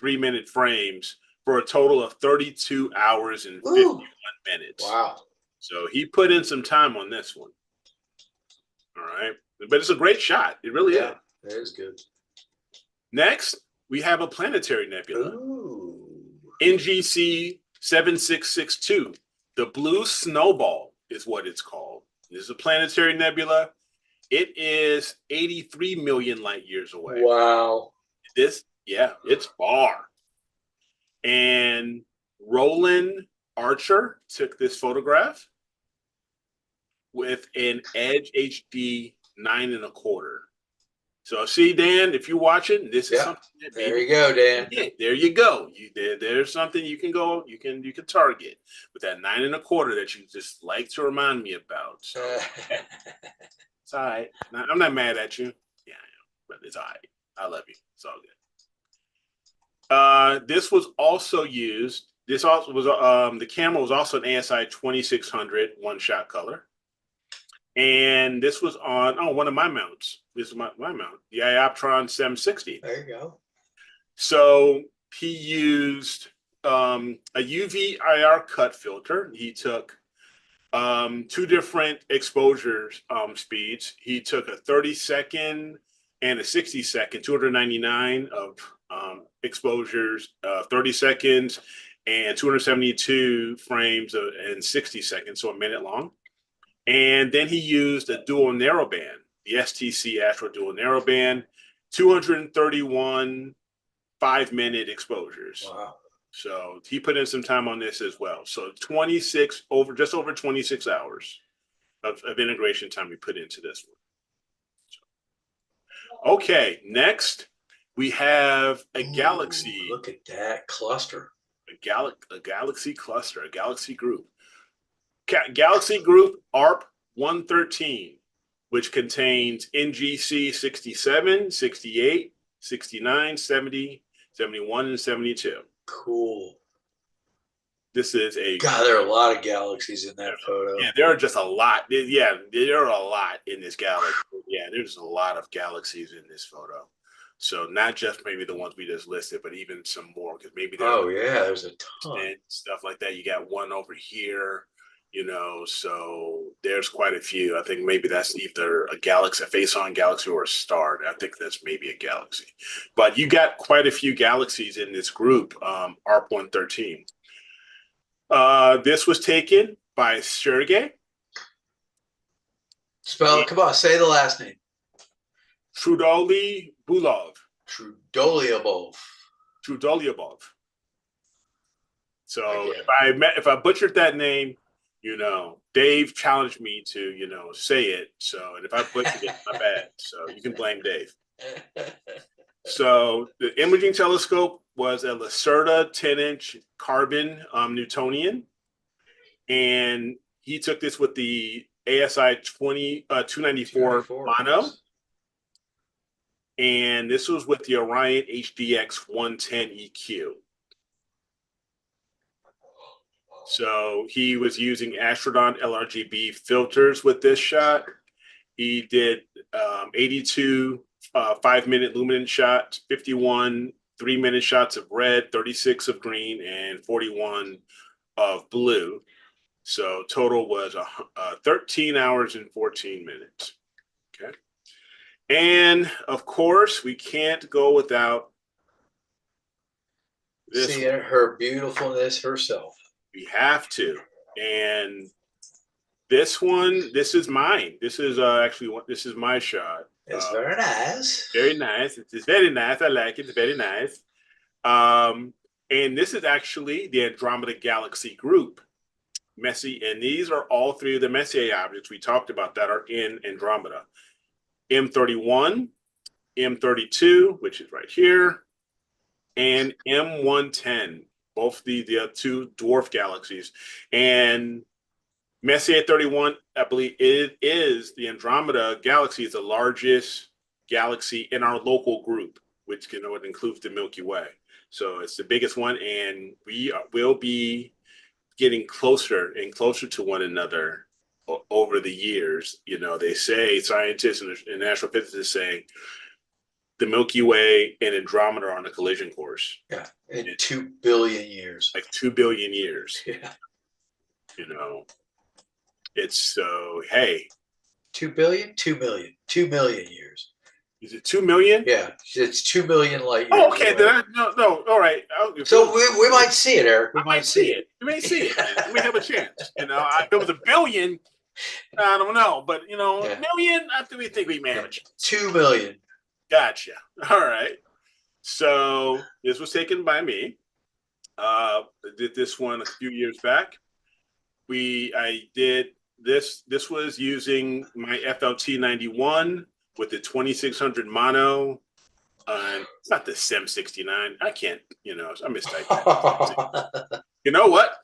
3-minute frames for a total of 32 hours and 51 minutes. Wow. So he put in some time on this one. All right. But it's a great shot. It really is. It is good. Next, we have a planetary nebula. Ooh. NGC 7662. The Blue Snowball is what it's called. This is a planetary nebula. It is 83 million light years away. Wow. It's far. And Roland Archer took this photograph with an Edge HD 9 1/4. So see, Dan, if you're watching, this is something. There you go, Dan. Yeah, there you go. There's something you can go. You can target with that 9 1/4 that you just like to remind me about. So it's all right. I'm not mad at you. Yeah, I am, but it's all right. I love you. It's all good. This was also used. This also was the camera was also an ASI 2600 one-shot color. And this was on one of my mounts. This is my mount, the Ioptron 760. There you go. So he used a UV IR cut filter. He took 2 different exposure speeds. He took a 30-second and a 60-second, 299 of exposures, 30 seconds, and 272 frames in 60 seconds, so a minute long. And then he used a dual narrowband, the STC Astro dual narrowband, 231 5-minute exposures. Wow. So he put in some time on this as well. So just over 26 hours of integration time we put into this one. Okay, next we have a galaxy. Look at that cluster. A galaxy cluster, a galaxy group. Galaxy group ARP 113, which contains NGC 67, 68, 69, 70, 71, and 72. Cool. This is a God, there are a lot of galaxies in that photo. Yeah, there are just a lot. Yeah, there are a lot in this galaxy. Yeah, there's a lot of galaxies in this photo. So not just maybe the ones we just listed, but even some more, because maybe there's a ton. And stuff like that. You got one over here, so there's quite a few. I think maybe that's either a galaxy, a face-on galaxy, or a star. I think that's maybe a galaxy. But you got quite a few galaxies in this group, ARP 113. This was taken by Sergei. Spell it. Come on, say the last name. Trudolyubov. Trudolyubov. So if I butchered that name, Dave challenged me to, say it. So, and if I butchered it, my bad. So you can blame Dave. So the imaging telescope was a Lacerda 10-inch carbon Newtonian, and he took this with the ASI 294 mono, and this was with the Orion HDX 110 EQ. So he was using astronaut LRGB filters with this shot. He did 82 5-minute luminance shots, 51 3-minute shots of red, 36 of green, and 41 of blue. So total was 13 hours and 14 minutes. Okay. And of course, we can't go without this. See her beautifulness herself. We have to. And this is mine. This is this is my shot. It's very nice. Very nice. It's very nice. I like it. It's very nice. And this is actually the Andromeda Galaxy group. And these are all three of the Messier objects we talked about that are in Andromeda. M31, M32, which is right here, and M110, both the two dwarf galaxies. And Messier 31, I believe it is the Andromeda Galaxy, is the largest galaxy in our local group, which it includes the Milky Way. So it's the biggest one, and we will be getting closer and closer to one another over the years. They say, scientists and astrophysicists say, the Milky Way and Andromeda are on a collision course. Yeah, in 2 billion years. Like 2 billion years. Yeah. It's so, hey. 2 billion? 2 million. 2 million years. Is it 2 million? Yeah, it's 2 million light years. Oh, okay. Then no, all right. So we might see it, Eric. We might see it. You may see it. We may have a chance. If it was a billion, I don't know. But, a million, I think we may have a chance. 2 million. Gotcha. All right. So this was taken by me. I did this one a few years back. I did this. This was using my FLT 91 with the 2600 mono. It's not the SIM 69. I can't. I mistyped. You know what?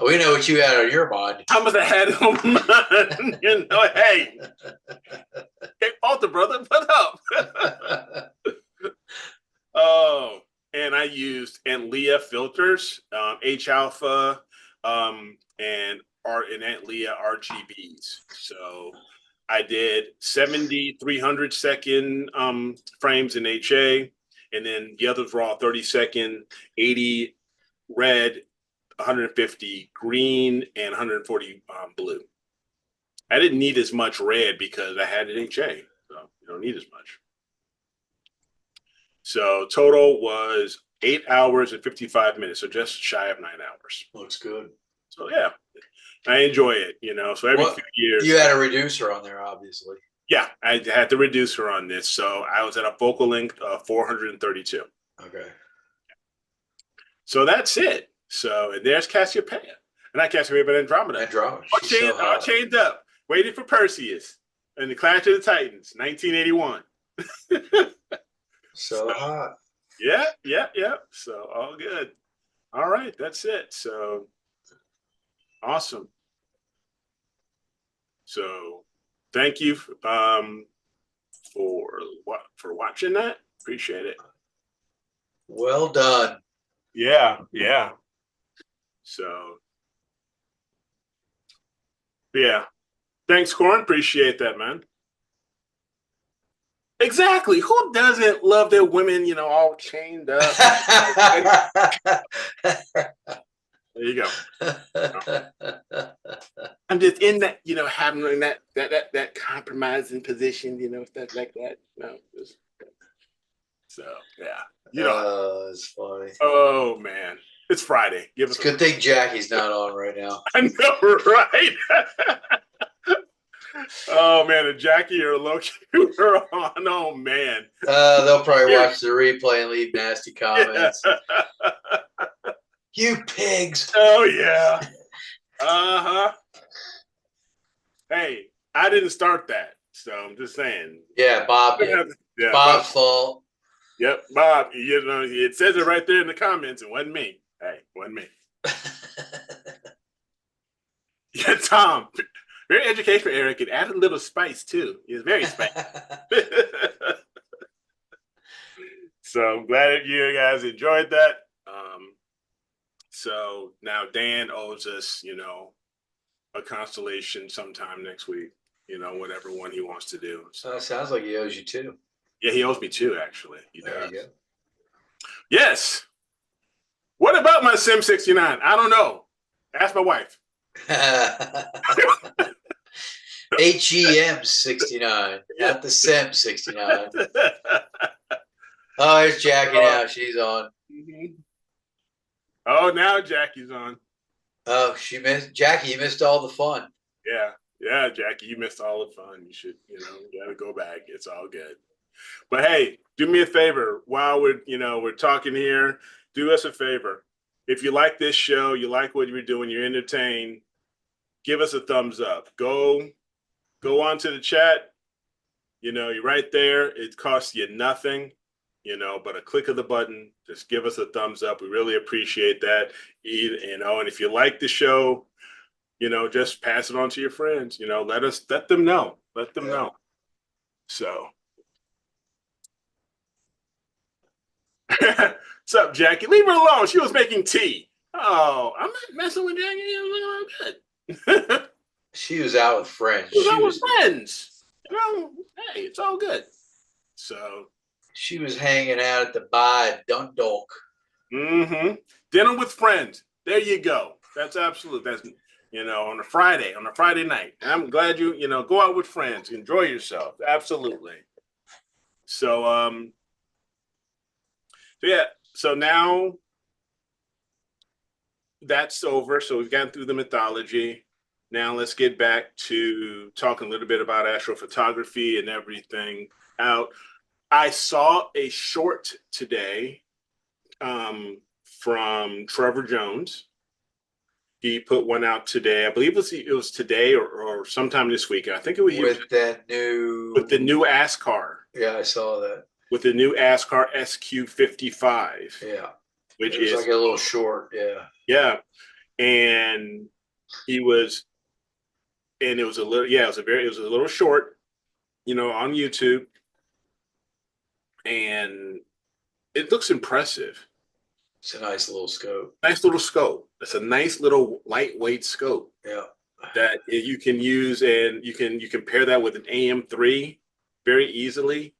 We know what you had on your mind. I must have had it on mine. Hey, Walter, brother, what up? Oh, and I used Antlia filters, H alpha, and Antlia RGBs. So I did 70 300-second frames in HA, and then the others were all 30-second, 80 red, 150 green, and 140 blue. I didn't need as much red because I had an HA, so you don't need as much. So total was 8 hours and 55 minutes. So just shy of 9 hours. Looks good. So yeah, I enjoy it, So every few years. You had a reducer on there, obviously. Yeah, I had to reduce her on this. So I was at a focal length of 432. Okay. So that's it. So and there's Cassiopeia. And not Cassiopeia, but Andromeda. Andromeda. All chained up, waiting for Perseus and the Clash of the Titans, 1981. So hot. Yeah. So all good. All right, that's it. So awesome. So thank you for watching that. Appreciate it. Well done. Yeah. So yeah. Thanks, Corin. Appreciate that, man. Exactly. Who doesn't love their women, all chained up? There you go. I'm just in that, having that compromising position, stuff like that. So yeah. It's funny. Oh man. It's Friday. It's a good thing Jackie's not on right now. I know, right? Oh man, and Jackie or Loki were on. Oh man. They'll probably watch the replay and leave nasty comments. Yeah. You pigs. Oh yeah. Uh-huh. Hey, I didn't start that, so I'm just saying. Yeah, Bob did. Yeah, Bob's fault. Yep, Bob. It says it right there in the comments. It wasn't me. Hey, it wasn't me. Yeah, Tom. Very educational, Eric. It added a little spice too. It's very spicy. So I'm glad that you guys enjoyed that. So now Dan owes us, a constellation sometime next week. Whatever one he wants to do. So it sounds like he owes you two. Yeah, he owes me two, actually. There you go. Yes. What about my Sim 69? I don't know. Ask my wife. HEM 69, not the SEM 69. Oh, there's Jackie now. She's on. Mm-hmm. Oh, now Jackie's on. Oh, Jackie, you missed all the fun. Yeah, Jackie, you missed all the fun. You should, you gotta go back. It's all good. But hey, do me a favor while we're talking here. Do us a favor. If you like this show, you like what we're doing, you're entertained, give us a thumbs up. Go onto the chat. You're right there. It costs you nothing, but a click of the button. Just give us a thumbs up. We really appreciate that. And if you like the show, just pass it on to your friends. Let them know. Let them know. So. What's up, Jackie? Leave her alone. She was making tea. Oh, I'm not messing with Jackie. Good. She was out with friends. She was out with friends. Hey, it's all good. So she was hanging out at the bar at Dundalk. Mm-hmm. Dinner with friends. There you go. That's absolute. That's on a Friday night. And I'm glad you go out with friends, enjoy yourself. Absolutely. So yeah. So now that's over. So we've gotten through the mythology. Now let's get back to talking a little bit about astrophotography and everything out. I saw a short today from Trevor Jones. He put one out today. I believe it was today or sometime this week. I think it was with the new ASCAR. Yeah, I saw that. With the new ASCAR SQ55. Yeah. Which is like a little short. Yeah. Yeah. And it was a little short, on YouTube. And it looks impressive. It's a nice little scope. Nice little scope. It's a nice little lightweight scope. Yeah. That you can use, and you can pair that with an AM3 very easily.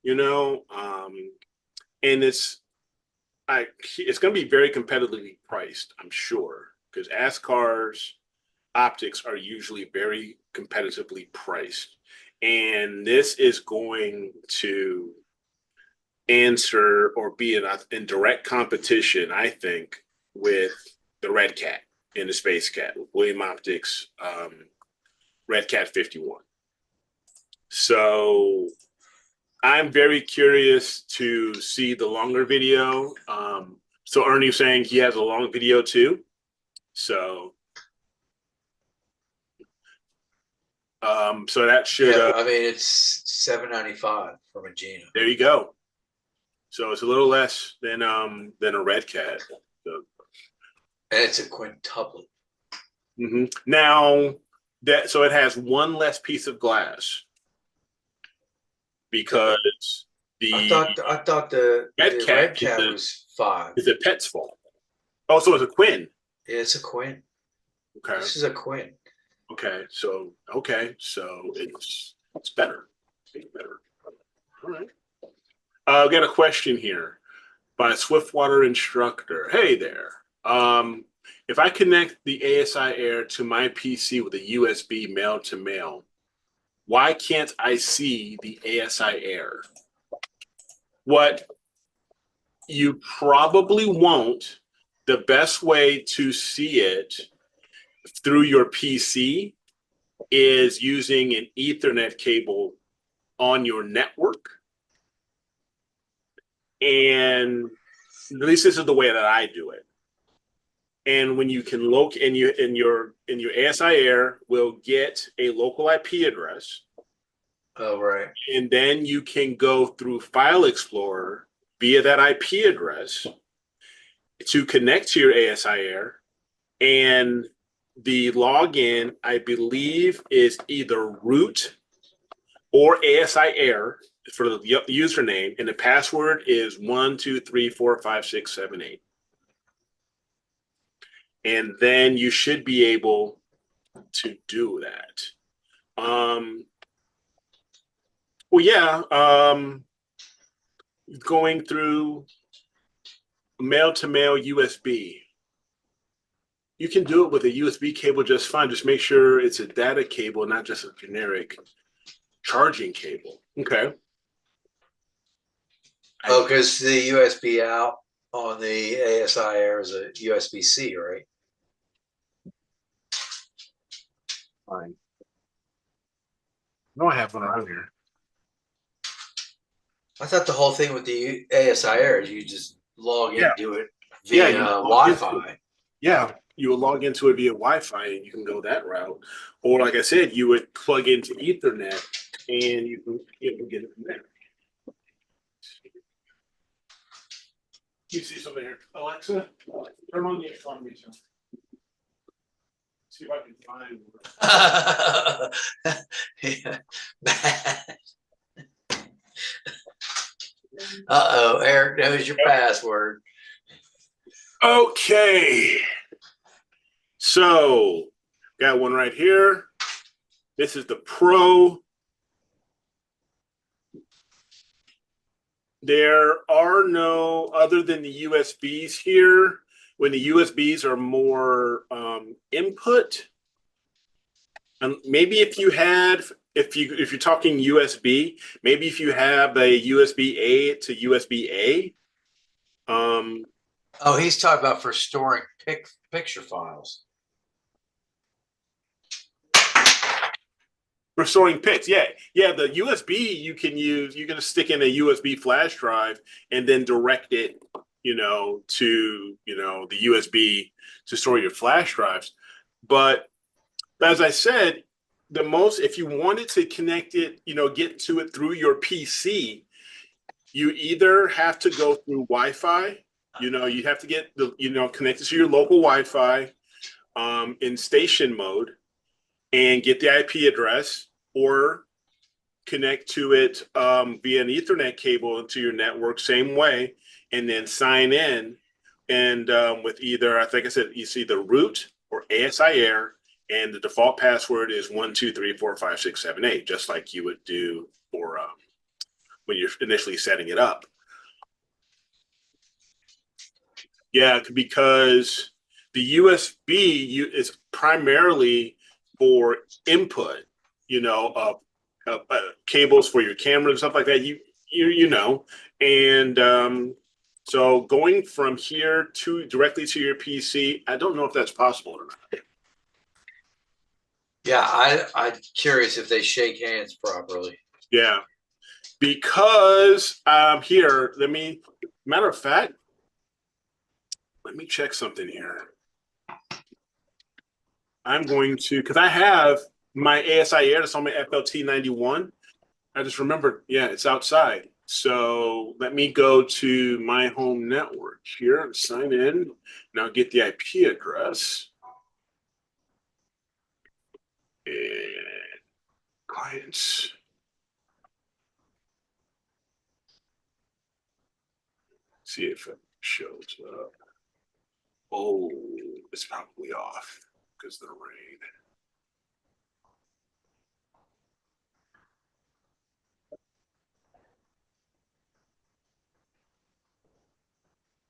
And it's going to be very competitively priced, I'm sure, because ASCAR's optics are usually very competitively priced, and this is going to answer or be in direct competition, I think, with the Red Cat and the Space Cat, William Optics Red Cat 51. So I'm very curious to see the longer video. So Ernie's saying he has a long video too. So so that should I mean, it's $7.95 from a Gina. there you go. So it's a little less than a Red Cat. So, And it's a quintuplet. Now that so it has one less piece of glass because I thought the Red Red Cat Cat was 5. is a pet's fault. Oh, so it's a Quinn. Yeah, it's a Quinn. Okay. This is a Quinn. Okay. So it's better. It's better. All right. I've got a question here by a Swiftwater instructor. Hey there. If I connect the ASI Air to my PC with a USB male to male, why can't I see the ASI Air? What you probably won't, the best way to see it through your PC is using an Ethernet cable on your network. And at least this is the way that I do it. And when you can locate in your ASI Air will get a local IP address. Oh, right. And then you can go through File Explorer via that IP address to connect to your ASI Air. And the login, I believe, is either root or ASI Air for the username, and the password is 1234567 8. And then you should be able to do that. Going through male-to-male USB. You can do it with a USB cable just fine. Just make sure it's a data cable, not just a generic charging cable. Okay. Oh, because the USB out on the ASI Air is a USB-C, right? Fine. No, I have one around here. I thought the whole thing with the ASI Air is you just log into it via Wi-Fi. Yeah, you would log into it via Wi-Fi and you can go that route. Or like I said, you would plug into Ethernet and you can get it from there. You see something here. Alexa, turn on the astronomy channel. See if I can find Uh-oh, Eric knows your password. Okay. So, got one right here. This is the Pro. There are no, other than the USBs here, when the USBs are more input. And maybe if you're talking USB, maybe if you have a USB A to USB A. Oh, he's talking about for storing picture files. For storing pics, yeah. The USB you can use. You can stick in a USB flash drive and then direct it, to the USB to store your flash drives. But as I said, if you wanted to connect it, get to it through your PC, you either have to go through Wi-Fi. You have to get connected to your local Wi-Fi in station mode and get the IP address, or connect to it via an Ethernet cable into your network, same way, and then sign in. And with either, I think I said, you see the root or ASI Air, and the default password is 1234567 8, just like you would do for when you're initially setting it up. Yeah, because the USB is primarily for input, cables for your camera and stuff like that. you know, and so going from here to directly to your PC, I don't know if that's possible or not. Yeah, I'm curious if they shake hands properly. Yeah, because here, matter of fact, let me check something here. I'm going to, because I have my ASI Air that's on my FLT91. I just remembered, yeah, it's outside. So let me go to my home network here and sign in. Now get the IP address and clients. See if it shows up. Oh, it's probably off because of the rain.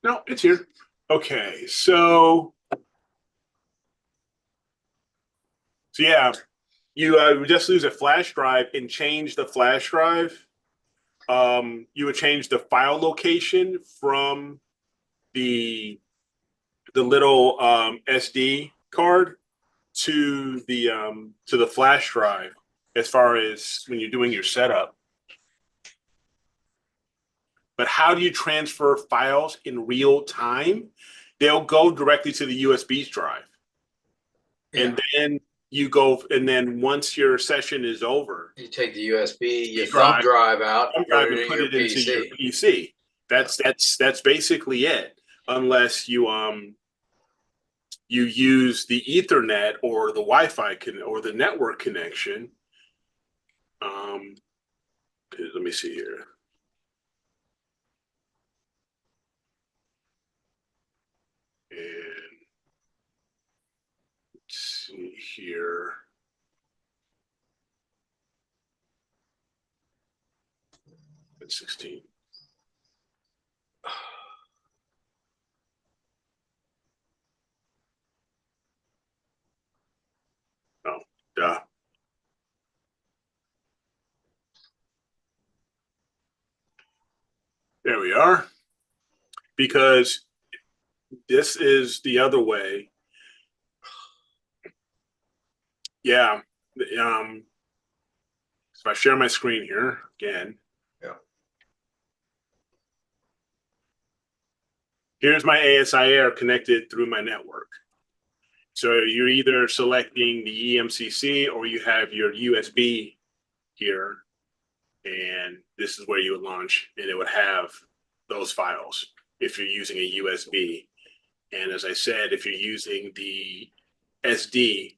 No, it's here. Okay, so yeah, you just lose a flash drive and change the flash drive. You would change the file location from the little SD card to the flash drive as far as when you're doing your setup. But how do you transfer files in real time? They'll go directly to the USB drive. Yeah. And then you go, and then once your session is over, You take the USB, your drive, thumb drive out, and put it in put your it into your PC. PC. That's basically it. Unless you use the Ethernet or the Wi-Fi or the network connection. Let me see here. And let's see here. At 16. Oh, duh. There we are. Because this is the other way. Yeah. So I share my screen here again. Yeah. Here's my ASI Air connected through my network. So you're either selecting the EMCC or you have your USB here. And this is where you would launch, and it would have those files if you're using a USB. And as I said, if you're using the SD,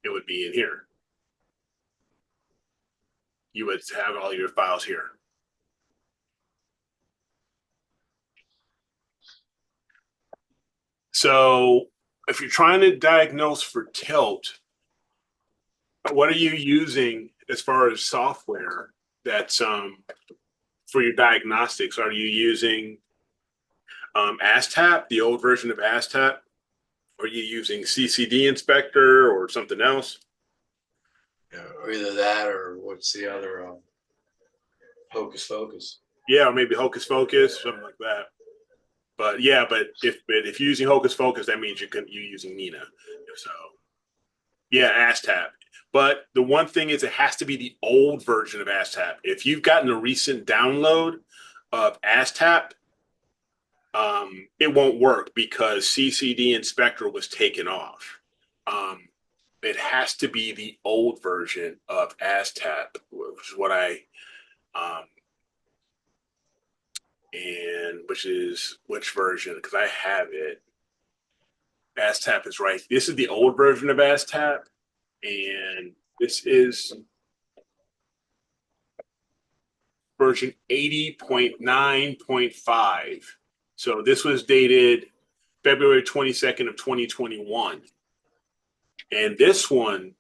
it would be in here. You would have all your files here. So if you're trying to diagnose for tilt, what are you using as far as software that's for your diagnostics? Are you using ASTAP, the old version of ASTAP? Are you using CCD Inspector or something else? Yeah, or either that or what's the other Hocus Focus. Yeah, or maybe Hocus Focus, something like that. But yeah, but if you're using Hocus Focus, that means you're using Nina. So yeah, ASTAP. But the one thing is, it has to be the old version of ASTAP. If you've gotten a recent download of ASTAP, it won't work because CCD Inspector was taken off. It has to be the old version of ASTAP, which is what and which version? Because I have it. ASTAP is right. This is the old version of ASTAP, and this is version 80.9.5. So this was dated February 22nd of 2021. And this one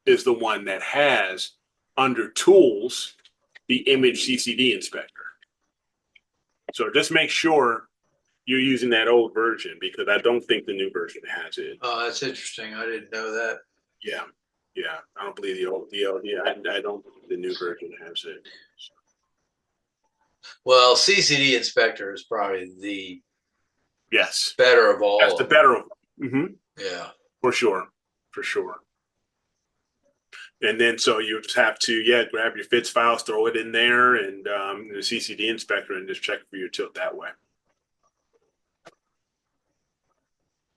is the one that has under tools the image CCD inspector. So just make sure you're using that old version because I don't think the new version has it. Oh, that's interesting. I didn't know that. Yeah. I don't believe the old, yeah, I don't think the new version has it. Well, CCD inspector is probably the Yes, better of that's all the of them. better of them. Yeah. For sure, for sure. And then so you just have to grab your FITS files, throw it in there, and the CCD inspector, and just check for your tilt that way.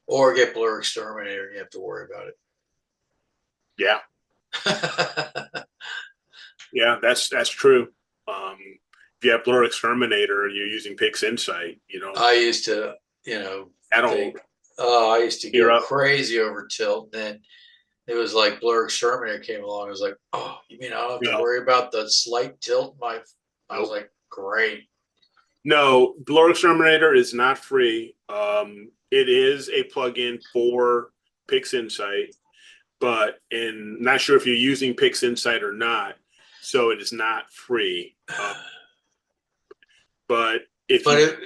Or get blur exterminator and you have to worry about Yeah, it. yeah, that's true. If you have blur exterminator, you're using Pix Insight. I used to, you know, That'll think, oh, I used to clear go up. crazy over tilt. And then it was like blur exterminator came along. I was like, oh, you mean I don't have to No, worry about the slight tilt? I was nope. like, great. No, blur exterminator is not free. It is a plugin for Pix Insight, but not sure if you're using Pix Insight or not. So it is not free. But if But you,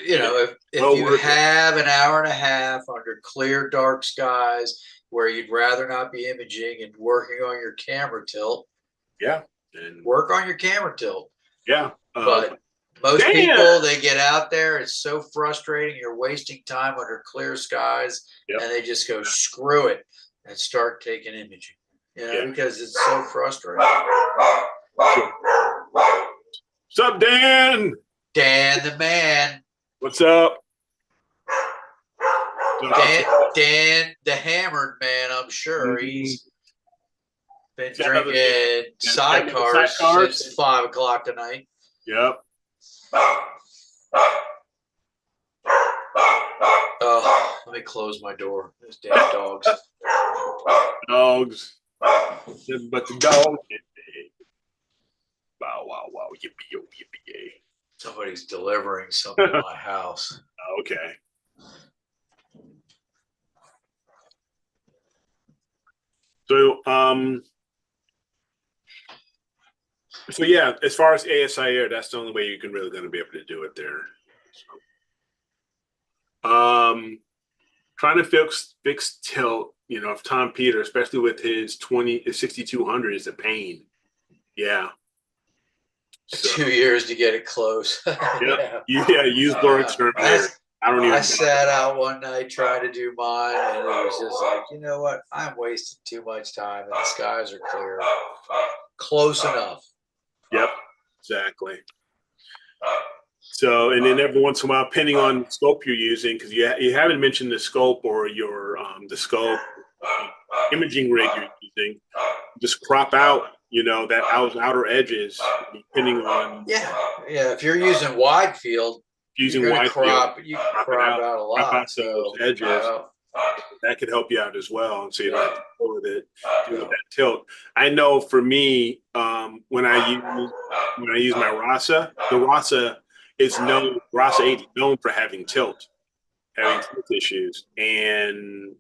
if well you worth it. have an hour and a half under clear, dark skies where you'd rather not be imaging and working on your camera tilt, Yeah, and work on your camera tilt. yeah. But most Dan! people, they get out there, it's so frustrating. You're wasting time under clear skies, Yep. and they just go screw it and start taking imaging. Yeah. Because it's so frustrating. Sure. What's up, Dan? Dan the man. What's up? Dan the hammered man, I'm sure. He's been drinking sidecars since 5 o'clock tonight. Yep. Oh, let me close my door. Those damn dogs. Dogs. But the dog. Wow, wow, wow. Yippee, yo, yippee, yay. Somebody's delivering something to my house. Okay. So yeah, as far as ASI air, that's the only way you can really going to be able to do it there. So, trying to fix tilt, if Tom Peter, especially with his 6200, is a pain. Yeah. So, 2 years to get it close. Yeah. Use blur exterminator. I sat out one night trying to do mine, and it was just like, you know what? I'm wasting too much time, and the skies are clear. Close enough. Yep, exactly. So, and then every once in a while, depending on the scope you're using, because you haven't mentioned the scope or your the scope imaging rig you're using, just crop out, that outer edges, depending on. Yeah. If you're using wide field, using wide crop, field, you can crop out a lot. Crop out those edges. That could help you out as well, and so you don't have to deal with it, deal with that tilt. I know for me, when I use my Rasa, the Rasa is known, Rasa 8 is known for having tilt issues, and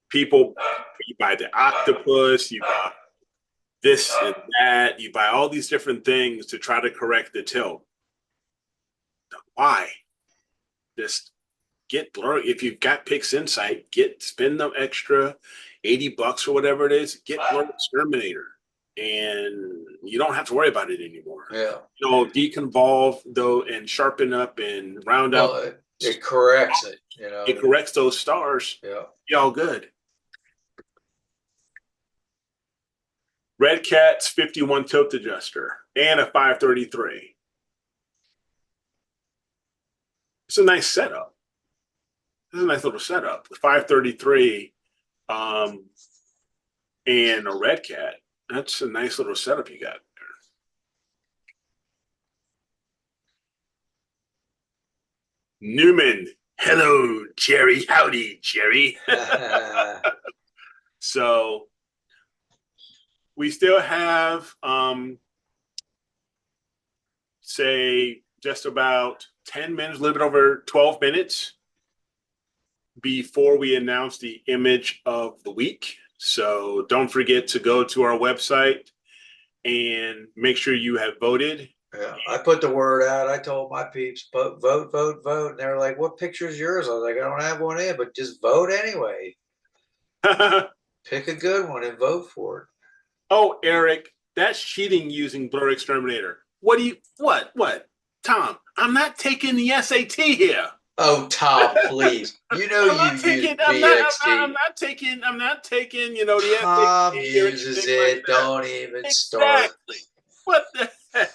people, you buy the octopus, you buy this and that, you buy all these different things to try to correct the tilt. Why? Just get blur. If you've got Pix Insight, spend the extra $80 or whatever it is, get blur exterminator, and you don't have to worry about it anymore. Yeah. Deconvolve though and sharpen up and round up. It corrects it. It corrects those stars. Yeah. You're all good. Red Cat's 51 tilt adjuster and a 533. It's a nice setup. It's a nice little setup. The 533 and a Red Cat. That's a nice little setup you got there. Newman. Hello, Jerry. Howdy, Jerry. So we still have, say, just about 10 minutes, a little bit over 12 minutes before we announce the image of the week. So don't forget to go to our website and make sure you have voted. Yeah, I put the word out. I told my peeps, vote, vote, vote, vote. And they were like, what picture's yours? I was like, I don't have one in, but just vote anyway. Pick a good one and vote for it. Oh, Eric, that's cheating using Blur Exterminator. What? Tom, I'm not taking the SAT here. Oh, Tom, please. You know you use BXT. I'm not taking, the Tom SAT or uses anything like it. that. Don't even start. Exactly. What the heck?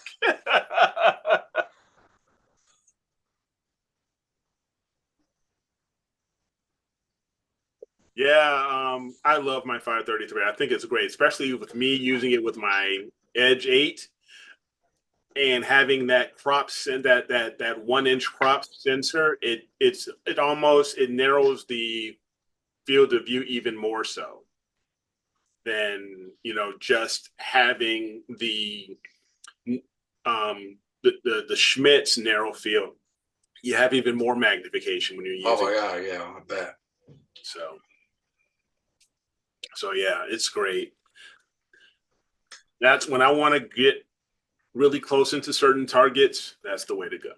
Yeah, I love my 533. I think it's great, especially with me using it with my Edge 8 and having that that 1 inch crop sensor. It narrows the field of view even more so than just having the Schmidt's narrow field. You have even more magnification when you're Oh using my God, yeah, I bet. so yeah, it's great. That's when I want to get really close into certain targets. That's the way to go.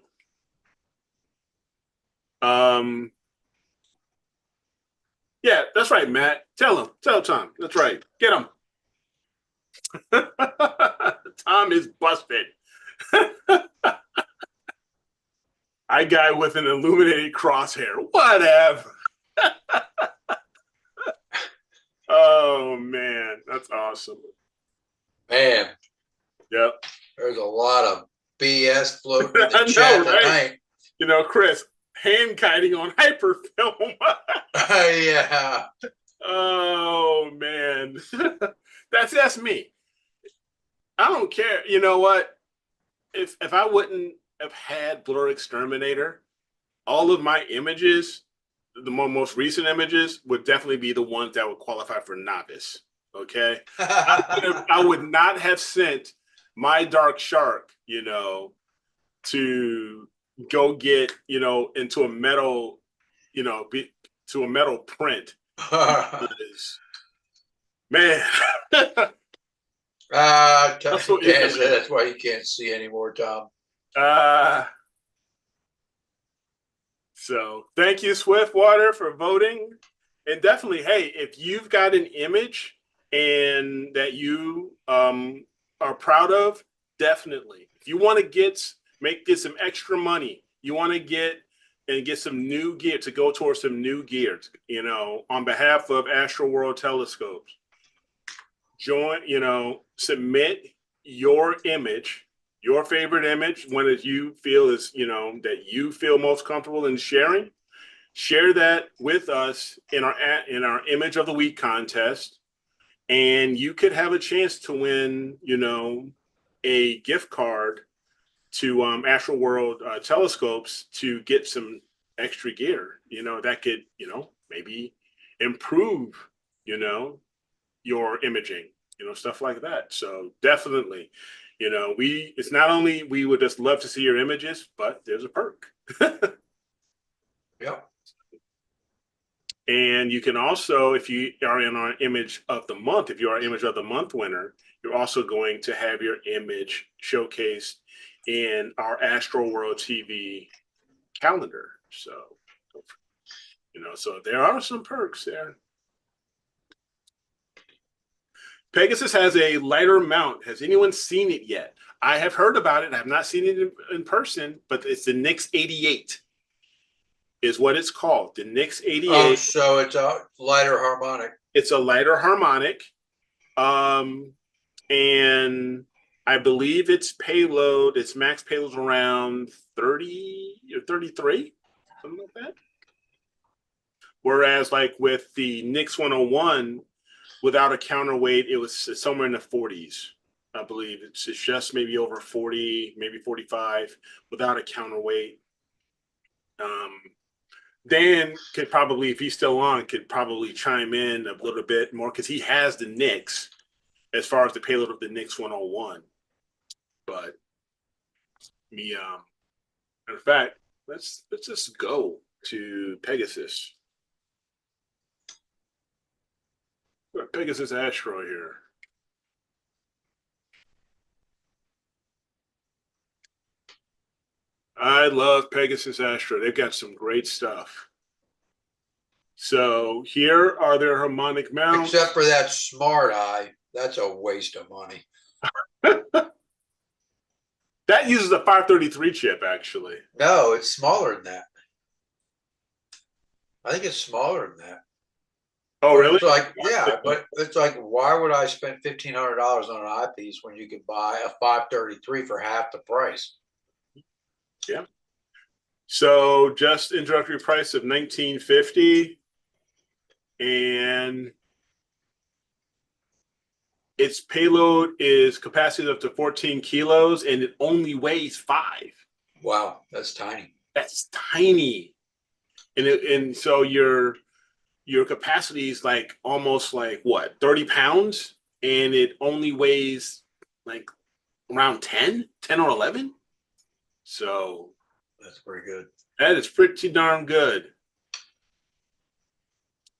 Yeah, that's right, Matt. Tell Tom. That's right. Get him. Tom is busted. I guy with an illuminated crosshair. Whatever. Oh man, that's awesome. Man, Yep. there's a lot of BS floating in the I chat know, right? tonight. Chris, hand kiting on hyperfilm. Yeah. Oh man. That's me. I don't care. You know what? If I wouldn't have had Blur Exterminator, all of my images, the most recent images, would definitely be the ones that would qualify for novice. Okay. I would not have sent my Dark Shark, to go get, into a metal, to a metal print. Because, man. That's why you can't see anymore, Tom. So thank you, Swiftwater, for voting. And definitely, hey, if you've got an image and that you are proud of, definitely. If you want to get some extra money, you want to get some new gear to go towards some new gear, on behalf of AstroWorld Telescopes, submit your image, your favorite image, one that you feel is, that you feel most comfortable in sharing. Share that with us in our Image of the Week contest, and you could have a chance to win, a gift card to AstroWorld Telescopes to get some extra gear, that could, maybe improve, your imaging, stuff like that. So definitely, it's not only we would just love to see your images, but there's a perk. Yep. And you can also, if you are in our Image of the Month, if you are Image of the Month winner, you're also going to have your image showcased in our AstroWorld TV calendar. So, so there are some perks there. Pegasus has a lighter mount. Has anyone seen it yet? I have heard about it. I have not seen it in person, but it's the Nix 88 is what it's called. The Nix 88. Oh, so it's a lighter harmonic. It's a lighter harmonic. And I believe its max payload around 30 or 33, something like that. Whereas like with the Nix 101, without a counterweight, it was somewhere in the 40s. I believe it's just maybe over 40, maybe 45 without a counterweight. Dan could probably, if he's still on, could probably chime in a little bit more because he has the Nix as far as the payload of the Nix 101. But me, in fact, let's just go to Pegasus. Pegasus Astro here. I love Pegasus Astro. They've got some great stuff. So here are their harmonic mounts. Except for that Smart Eye. That's a waste of money. That uses a 533 chip, actually. No, it's smaller than that. I think it's smaller than that. Oh, But really? it's like, yeah, but it's like, why would I spend $1,500 on an eyepiece when you could buy a 533 for half the price? Yeah. So just introductory price of 1950, and its payload is capacity up to 14 kilos, and it only weighs 5. Wow, that's tiny. That's tiny. And so your capacity is like almost like what, 30 pounds, and it only weighs like around 10 or 11. So That's pretty good. that is pretty darn good.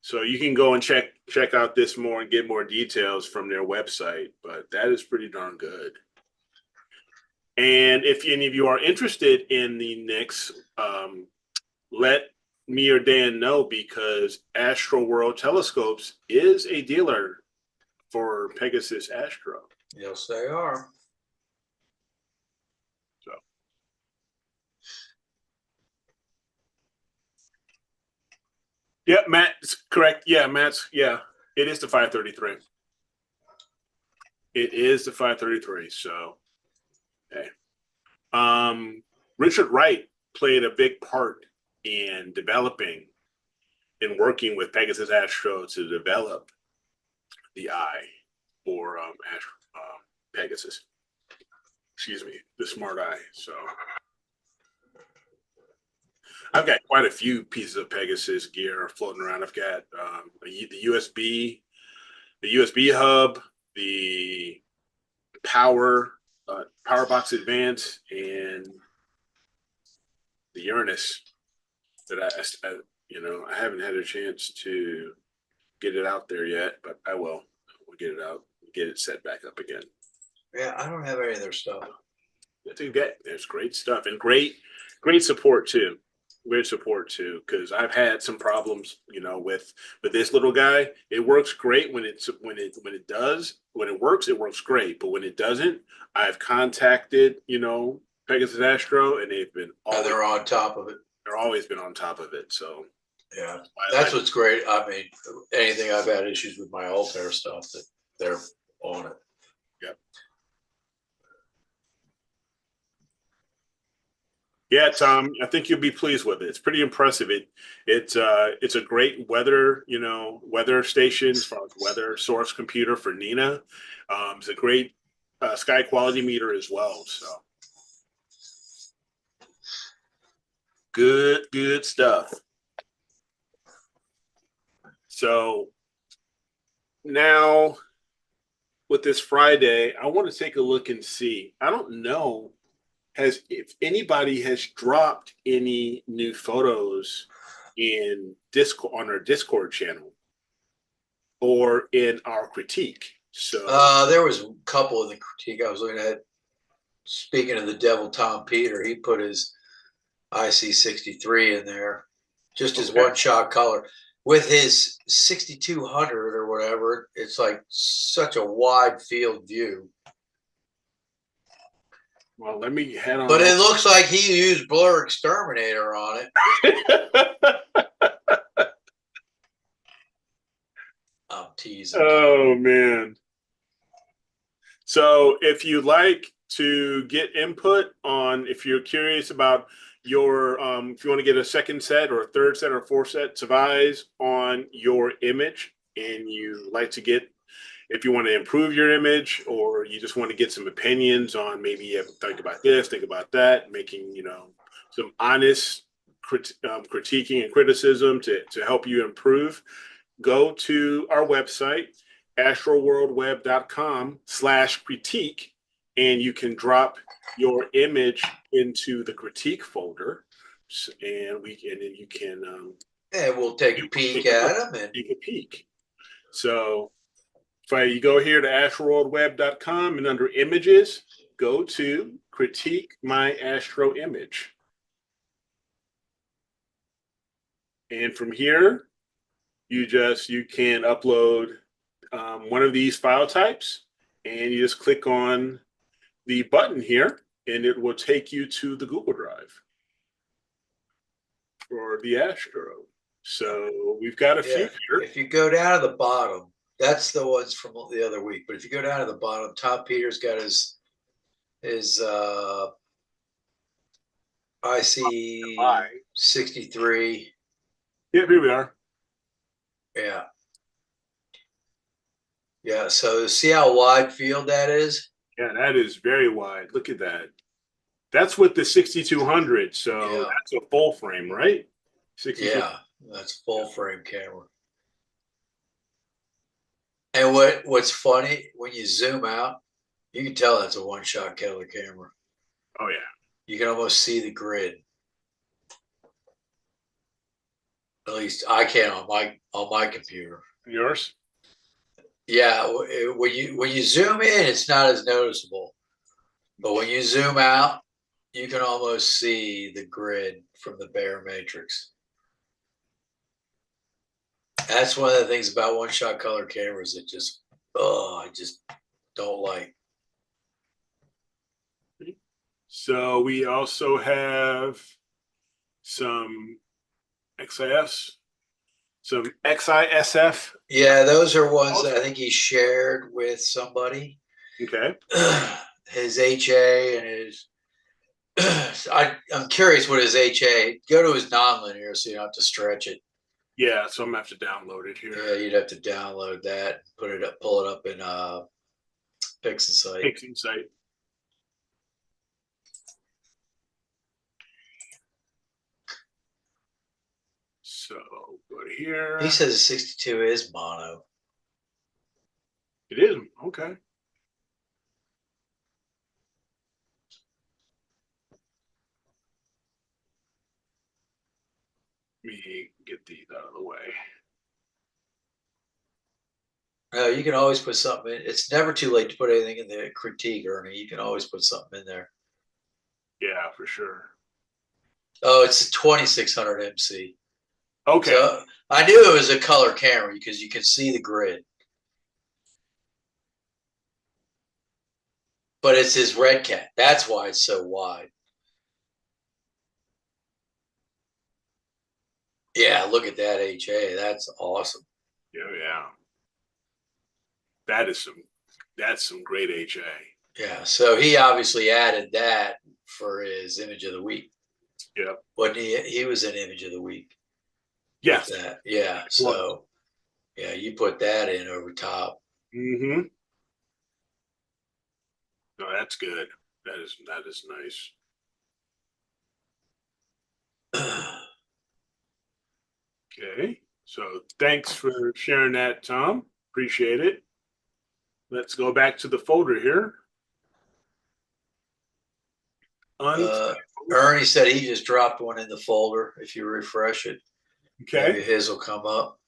So you can go and check out this more and get more details from their website, but that is pretty darn good. And if any of you are interested in the Nix, let me or Dan know, because AstroWorld Telescopes is a dealer for Pegasus Astro. Yes, they are. So, yeah, Matt's correct. Yeah, it is the 533. It is the 533. So, hey, Richard Wright played a big part in developing and working with Pegasus Astro to develop the eye for Pegasus. Excuse me, the smart eye. So I've got quite a few pieces of Pegasus gear floating around. I've got the USB hub, the power box advance, and the Uranus that I haven't had a chance to get it out there yet, but I will. We'll get it out, get it set back up again. Yeah, I don't have any of their stuff. There's great stuff, and great support too. Great support too, because I've had some problems, with this little guy. It works great when it works, it works great. But when it doesn't, I've contacted, Pegasus Astro, and They're on top of it. they're always been on top of it. So yeah, that's what's great. I mean, anything I've had issues with my Altair stuff, that they're on it. Yep. Yeah, Tom, I think you'll be pleased with it. It's pretty impressive. It's a great weather station as far as weather source computer for Nina. It's a great sky quality meter as well. So good stuff. So now with this Friday, I want to take a look and see. I don't know if anybody has dropped any new photos in Discord, on our Discord channel, or in our critique. So there was a couple in the critique I was looking at. Speaking of the devil, Tom Peter, he put his IC63 in there, just his one shot color. With his 6200 or whatever, it's like such a wide field view. Well, let me head on. But it looks like he used Blur Exterminator on it. I'm teasing. Oh, man. So if you'd like to get input on, if you're curious about your, if you want to get a second set or a third set or fourth set of eyes on your image, and you like to get, if you want to improve your image, or you just want to get some opinions on, maybe you have to think about this, think about that, making, some honest critiquing and criticism to help you improve, go to our website, astroworldweb.com/critique, and you can drop your image into the critique folder, and then you can we'll take a peek at them and take a peek. So if you go here to astroworldweb.com, and under images, go to critique my astro image, and from here you can upload one of these file types, and you just click on the button here, and it will take you to the Google Drive for the Astro. So we've got a few here. If you go down to the bottom, that's the ones from the other week. But if you go down to the bottom, Tom Peters got his IC63. Yeah, here we are. Yeah. Yeah. So see how wide field that is? Yeah, that is very wide. Look at that. That's with the 6200. So Yeah. that's a full frame, right? 62. Yeah, that's full frame camera. And what's funny, when you zoom out, you can tell that's a one-shot color camera. Oh yeah. You can almost see the grid. At least I can on my computer. Yours? Yeah, when you zoom in, it's not as noticeable. But when you zoom out, you can almost see the grid from the bare matrix. That's one of the things about one-shot color cameras that I just don't like. So we also have some XIS, some XISF. Yeah, those are ones that I think he shared with somebody. Okay. His HA and his I'm curious what his HA. Go to his nonlinear so you don't have to stretch it. Yeah, so I'm gonna have to download it here. Yeah, you'd have to download that, pull it up in PixInsight. PixInsight. So go to here. He says 62 is mono. It is okay. Let me get these out of the way. No, you can always put something in. It's never too late to put anything in the critique, Ernie. You can always put something in there. Yeah, for sure. Oh, it's a 2600 MC. Okay. So I knew it was a color camera because you can see the grid. But it's his red cat. That's why it's so wide. Yeah, look at that HA. That's awesome. Yeah. That's some great HA. Yeah. So he obviously added that for his image of the week. Yeah. Wasn't he was an image of the week. Yes. That. Yeah. So yeah, you put that in over top. Mm-hmm. No, that's good. That is nice. Okay. So thanks for sharing that, Tom. Appreciate it. Let's go back to the folder here. Ernie said he just dropped one in the folder. If you refresh it, okay, maybe his will come up.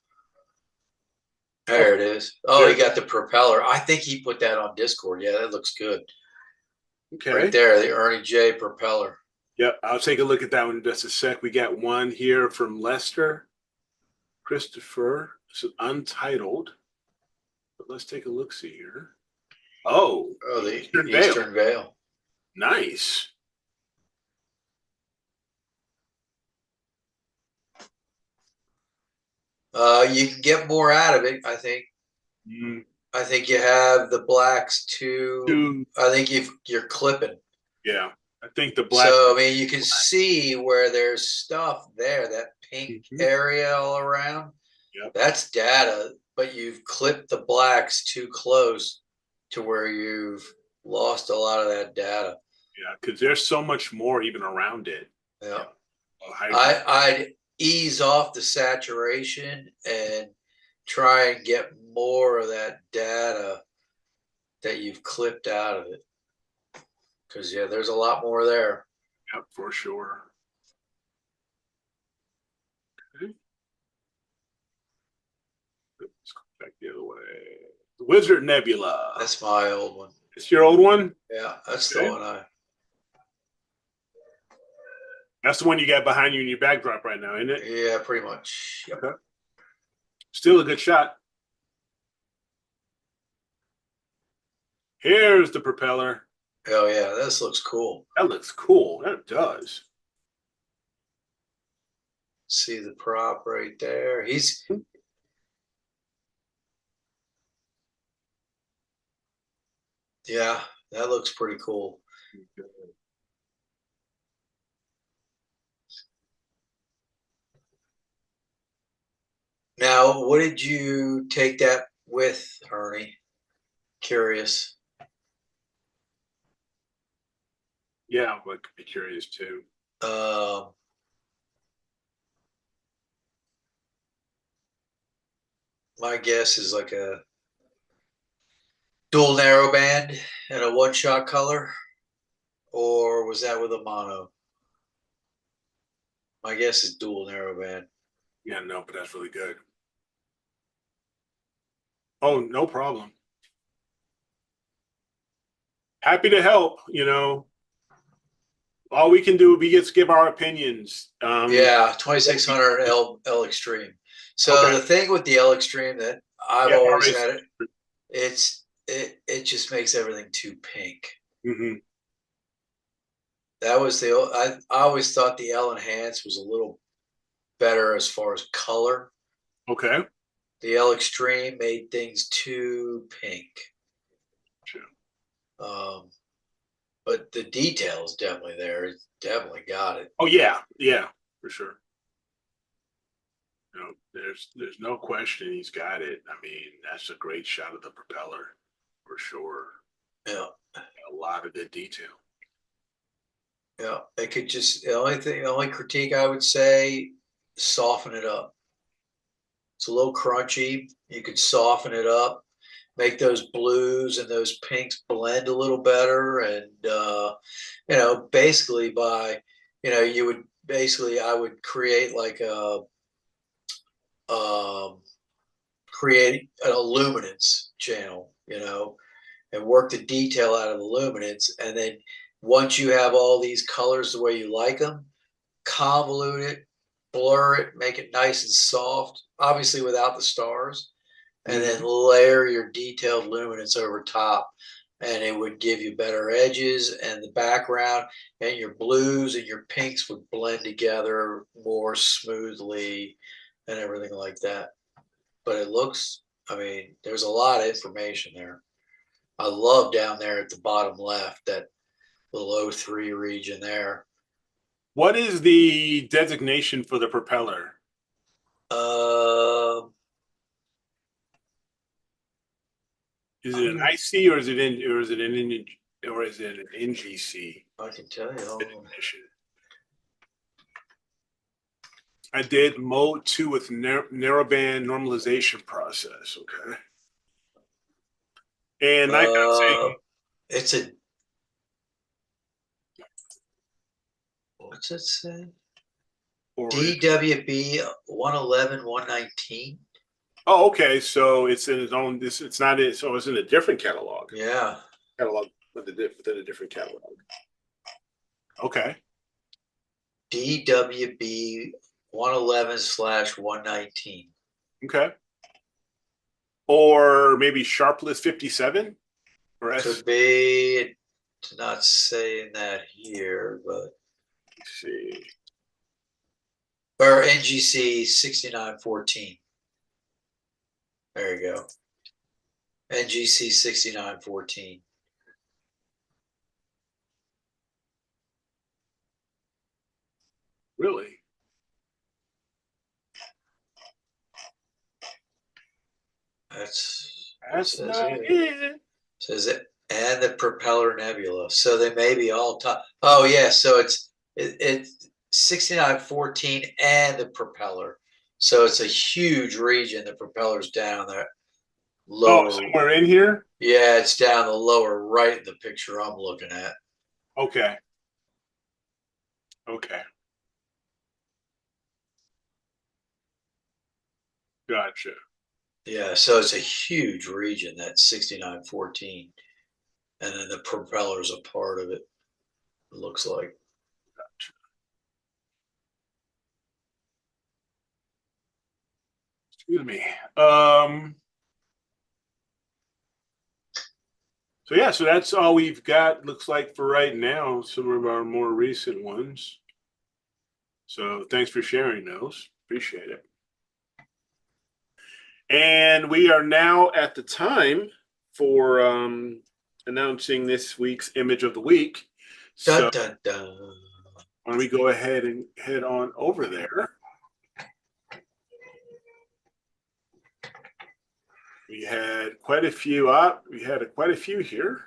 There it is. Oh, he got the propeller. I think he put that on Discord. Yeah, that looks good. Okay, right there, the Ernie J propeller. Yep, I'll take a look at that one in just a sec. We got one here from Lester Christopher. It's untitled, but let's take a look. See here. Oh, the Eastern Veil. Nice. You can get more out of it, I think. I think you have the blacks too. I think you're clipping. Yeah, I think the black. So I mean, you can see where there's stuff there. That pink area all around. Yep. That's data, but you've clipped the blacks too close to where you've lost a lot of that data. Yeah, because there's so much more even around it. Yeah. I'd ease off the saturation and try and get more of that data that you've clipped out of it. Because, yeah, there's a lot more there. Yep, for sure. Okay. Let's go back the other way. The Wizard Nebula. That's my old one. It's your old one? Yeah, that's the one That's the one you got behind you in your backdrop right now, isn't it? Yeah, pretty much. Yep. Okay. Still a good shot. Here's the propeller. Oh yeah, this looks cool. That looks cool. That does. See the prop right there. Yeah, that looks pretty cool. Now, what did you take that with, Ernie? Curious. Yeah, I would be curious too. Um, my guess is like a dual narrowband and a one-shot color, or was that with a mono? My guess is dual narrowband. Yeah, no, but that's really good. Oh, no problem. Happy to help. All we can do, we get to give our opinions. Yeah, 2600 L Extreme. So Okay. the thing with the L Extreme that I've Yeah, always always. had it just makes everything too pink. Hmm. That was I always thought the L Enhance was a little better as far as color. Okay. The L Extreme made things too pink. Sure. Um, but the detail is definitely there. It's definitely got it. Oh yeah, yeah, for sure. There's no question he's got it. I mean, that's a great shot of the propeller, for sure. Yeah, A lot of good detail. yeah. It could just the only critique I would say, soften it up. It's a little crunchy. You could soften it up, make those blues and those pinks blend a little better, and basically you would basically I would create like a um, create an illuminance channel, and work the detail out of the luminance. And then once you have all these colors the way you like them, convolute it, blur it, make it nice and soft, obviously without the stars, and then layer your detailed luminance over top. And it would give you better edges, and the background and your blues and your pinks would blend together more smoothly and everything like that. But I mean, there's a lot of information there. I love down there at the bottom left, that little O3 region there. What is the designation for the propeller? Uh, Is it an IC or is it in or is it an or is it an NGC I can tell you. definition? I did mode 2 with narrowband normalization process. Okay. And I gotta Uh, say, it's a, what's it say? or DWB 111 119. oh, okay. So it's in its own. It's not. So it's in a different catalog. Yeah. Catalog within a different catalog. Okay. DWB 111/119. Okay. Or maybe Sharpless 57 or S. Could be. It's not saying that here, but Let's see. or NGC 6914. There you go. NGC 6914. Really? That's what it That's says not here. it. Says it, and the propeller nebula. So they may be all top. Oh yeah, so it's 6914 and the propeller. So it's a huge region. The propeller's down there Oh, lower. somewhere in here. Yeah, it's down the lower right in the picture I'm looking at. Okay. Okay. Gotcha. Yeah, so it's a huge region, that 6914. And then the propeller's a part of it, it looks like. Gotcha. Excuse me. So yeah, so that's all we've got, looks like, for right now, some of our more recent ones. So thanks for sharing those. Appreciate it. And we are now at the time for announcing this week's image of the week. So Dun, dun, dun. why don't we go ahead and head on over there? We had quite a few up. We had quite a few here.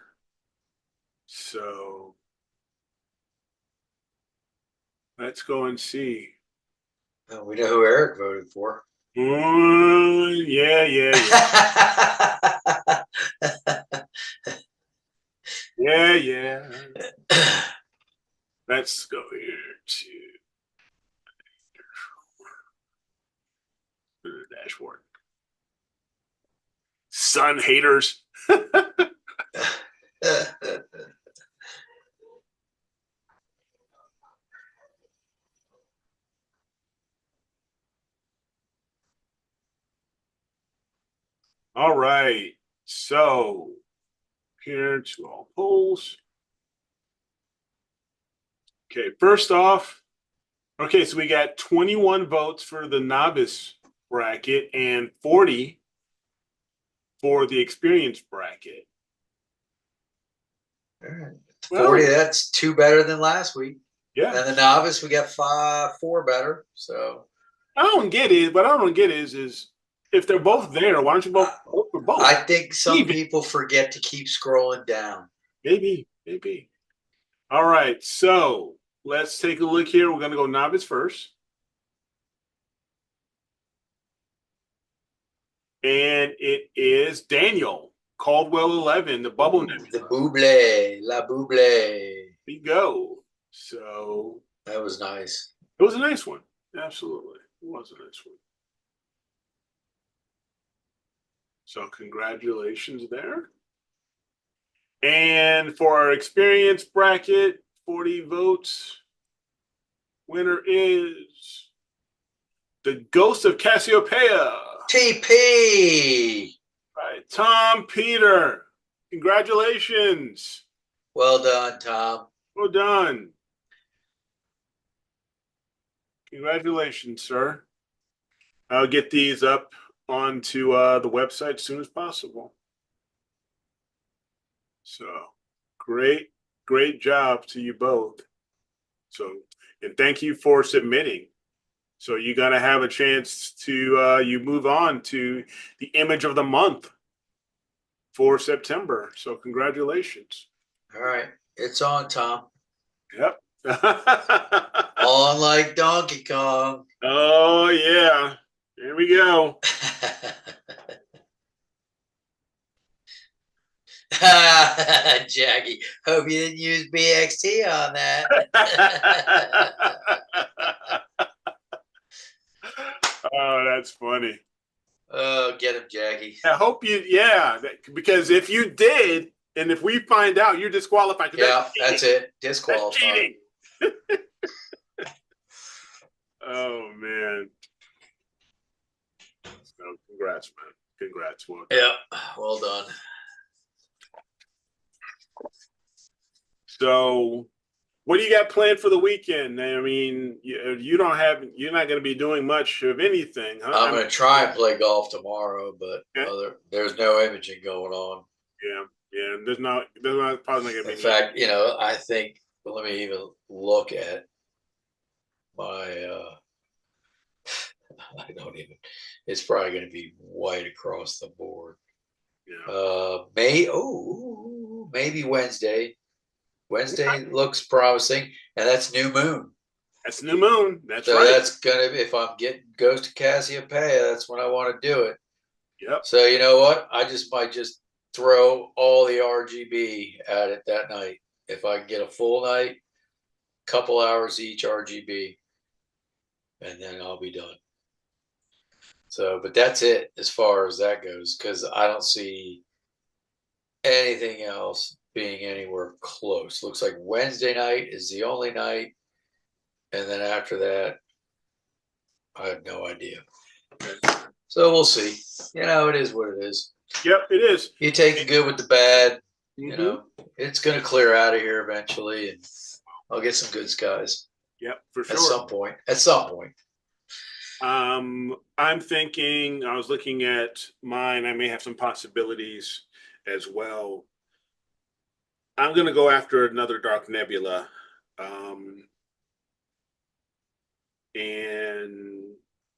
So let's go and see. Oh, we know who Eric voted for. Yeah. Yeah. Let's go here to the dashboard. Sun haters. All right. So here to all polls. Okay, first off, okay, so we got 21 votes for the novice bracket and 40 for the experience bracket. All right. Well, 40, that's 2 better than last week. yeah. And the novice, we got 4 better. So I don't get it. What I don't get is if they're both there, why don't you vote for both? I think some people forget to keep scrolling down. Maybe. All right, so let's take a look here. We're going to go novice first. And it is Daniel, Caldwell 11, the bubble nebula. The Buble, La Buble. There we go. So that was nice. It was a nice one. Absolutely. It was a nice one. So congratulations there. And for our experience bracket, 40 votes. Winner is the Ghost of Cassiopeia. TP. Right, Tom Peter. Congratulations. Well done, Tom. Well done. Congratulations, sir. I'll get these up onto the website as soon as possible. So great job to you both. So, and thank you for submitting. So you're going to have a chance to, you move on to the image of the month for September. So congratulations. All right. It's on, Tom. Yep. On like Donkey Kong. Oh, yeah. Here we go. Jackie, hope you didn't use BXT on that. Oh, that's funny. Oh, get him, Jackie. I hope you, because if you did, and if we find out you're disqualified, yeah, that's it. Disqualified. That's cheating. Oh, man. So, congrats, man. Congrats. Well, yeah, well done. So, what do you got planned for the weekend? I mean, you're not going to be doing much of anything, huh? I'm going to try and play golf tomorrow, but there's no imaging going on. Yeah. There's not probably not going to be. In fact, I think, let me even look at my, I don't even, it's probably going to be white across the board. Yeah. Maybe Wednesday. Wednesday looks promising, and that's new moon. That's new moon. That's so right. That's gonna, if I'm getting Ghost of Cassiopeia, that's when I want to do it. Yep. So you know what? I might just throw all the RGB at it that night. If I can get a full night, couple hours each RGB, and then I'll be done. So, but that's it as far as that goes, because I don't see anything else being anywhere close. Looks like Wednesday night is the only night, and then after that, I have no idea. So we'll see. It is what it is. Yep, it is. You take the good with the bad. You know, it's going to clear out of here eventually, and I'll get some good skies. Yep, for sure. At some point. At some point. I'm thinking, I was looking at mine, I may have some possibilities as well. I'm going to go after another dark nebula. And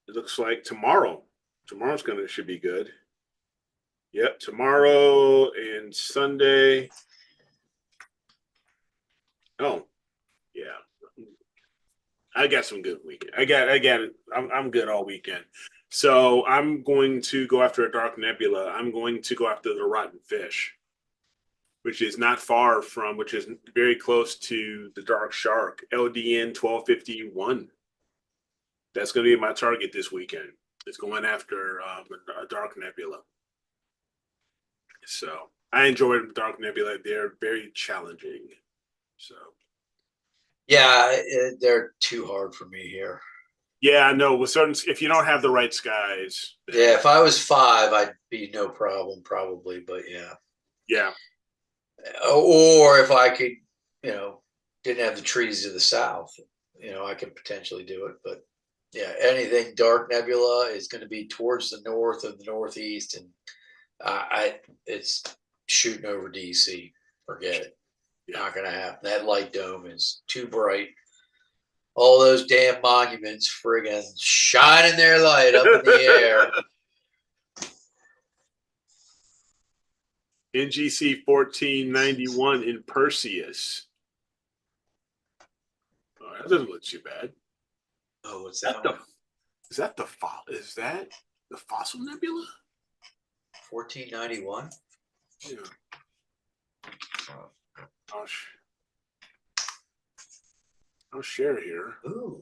it looks like tomorrow's should be good. Yep, tomorrow and Sunday. Oh, yeah. I got some good weekend. I got it. I'm good all weekend. So I'm going to go after a dark nebula. I'm going to go after the rotten fish, which is not far from, which is very close to the dark shark, LDN 1251. That's going to be my target this weekend. It's going after a dark nebula. So I enjoyed dark nebula. They're very challenging. So yeah, they're too hard for me here. yeah, I know. With certain, if you don't have the right skies. Yeah, if I was 5, I'd be no problem, probably. But yeah. Yeah. Or if I could, didn't have the trees to the south, I could potentially do it. But yeah, anything dark nebula is going to be towards the north or the northeast, and it's shooting over DC. Forget it. Yeah. Not going to happen. That light dome is too bright. All those damn monuments friggin' shining their light up in the air. NGC 1491 in Perseus. Oh, that doesn't look too bad. Oh, what's that? Is that the Fossil Nebula? 1491. Yeah. I'll share here. Ooh.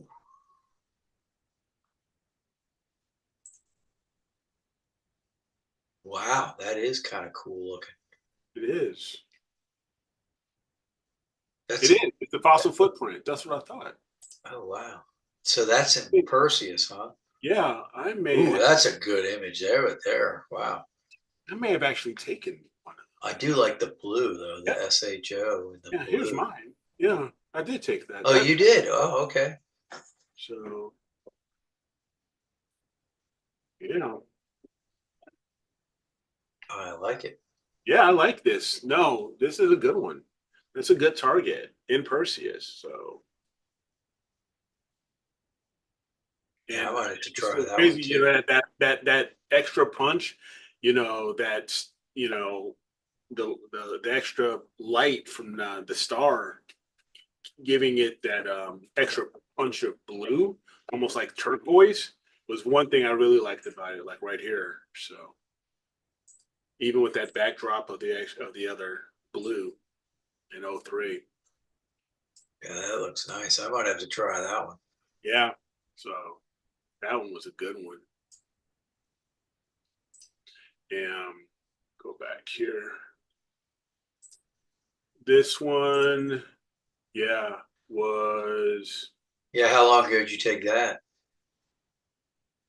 Wow, that is kind of cool looking. It is. It is. It's the fossil footprint. That's what I thought. Oh, wow. So that's in Perseus, huh? Yeah, I may. Ooh, that's a good image there. Wow. I may have actually taken one of them. I do like the blue, though, the SHO. And the blue. Here's mine. Yeah, I did take that. Oh, you did? Oh, okay. So, yeah. Oh, I like it. Yeah, I like this. No, this is a good one. It's a good target in Perseus. So, yeah, I wanted to try that crazy, one too. That extra punch, that's the extra light from the star, giving it that extra punch of blue, almost like turquoise, was one thing I really liked about it. Like right here, so even with that backdrop of the other blue in 03. Yeah, that looks nice. I might have to try that one. Yeah, so that one was a good one. Go back here. This one, yeah, was. Yeah, how long ago did you take that?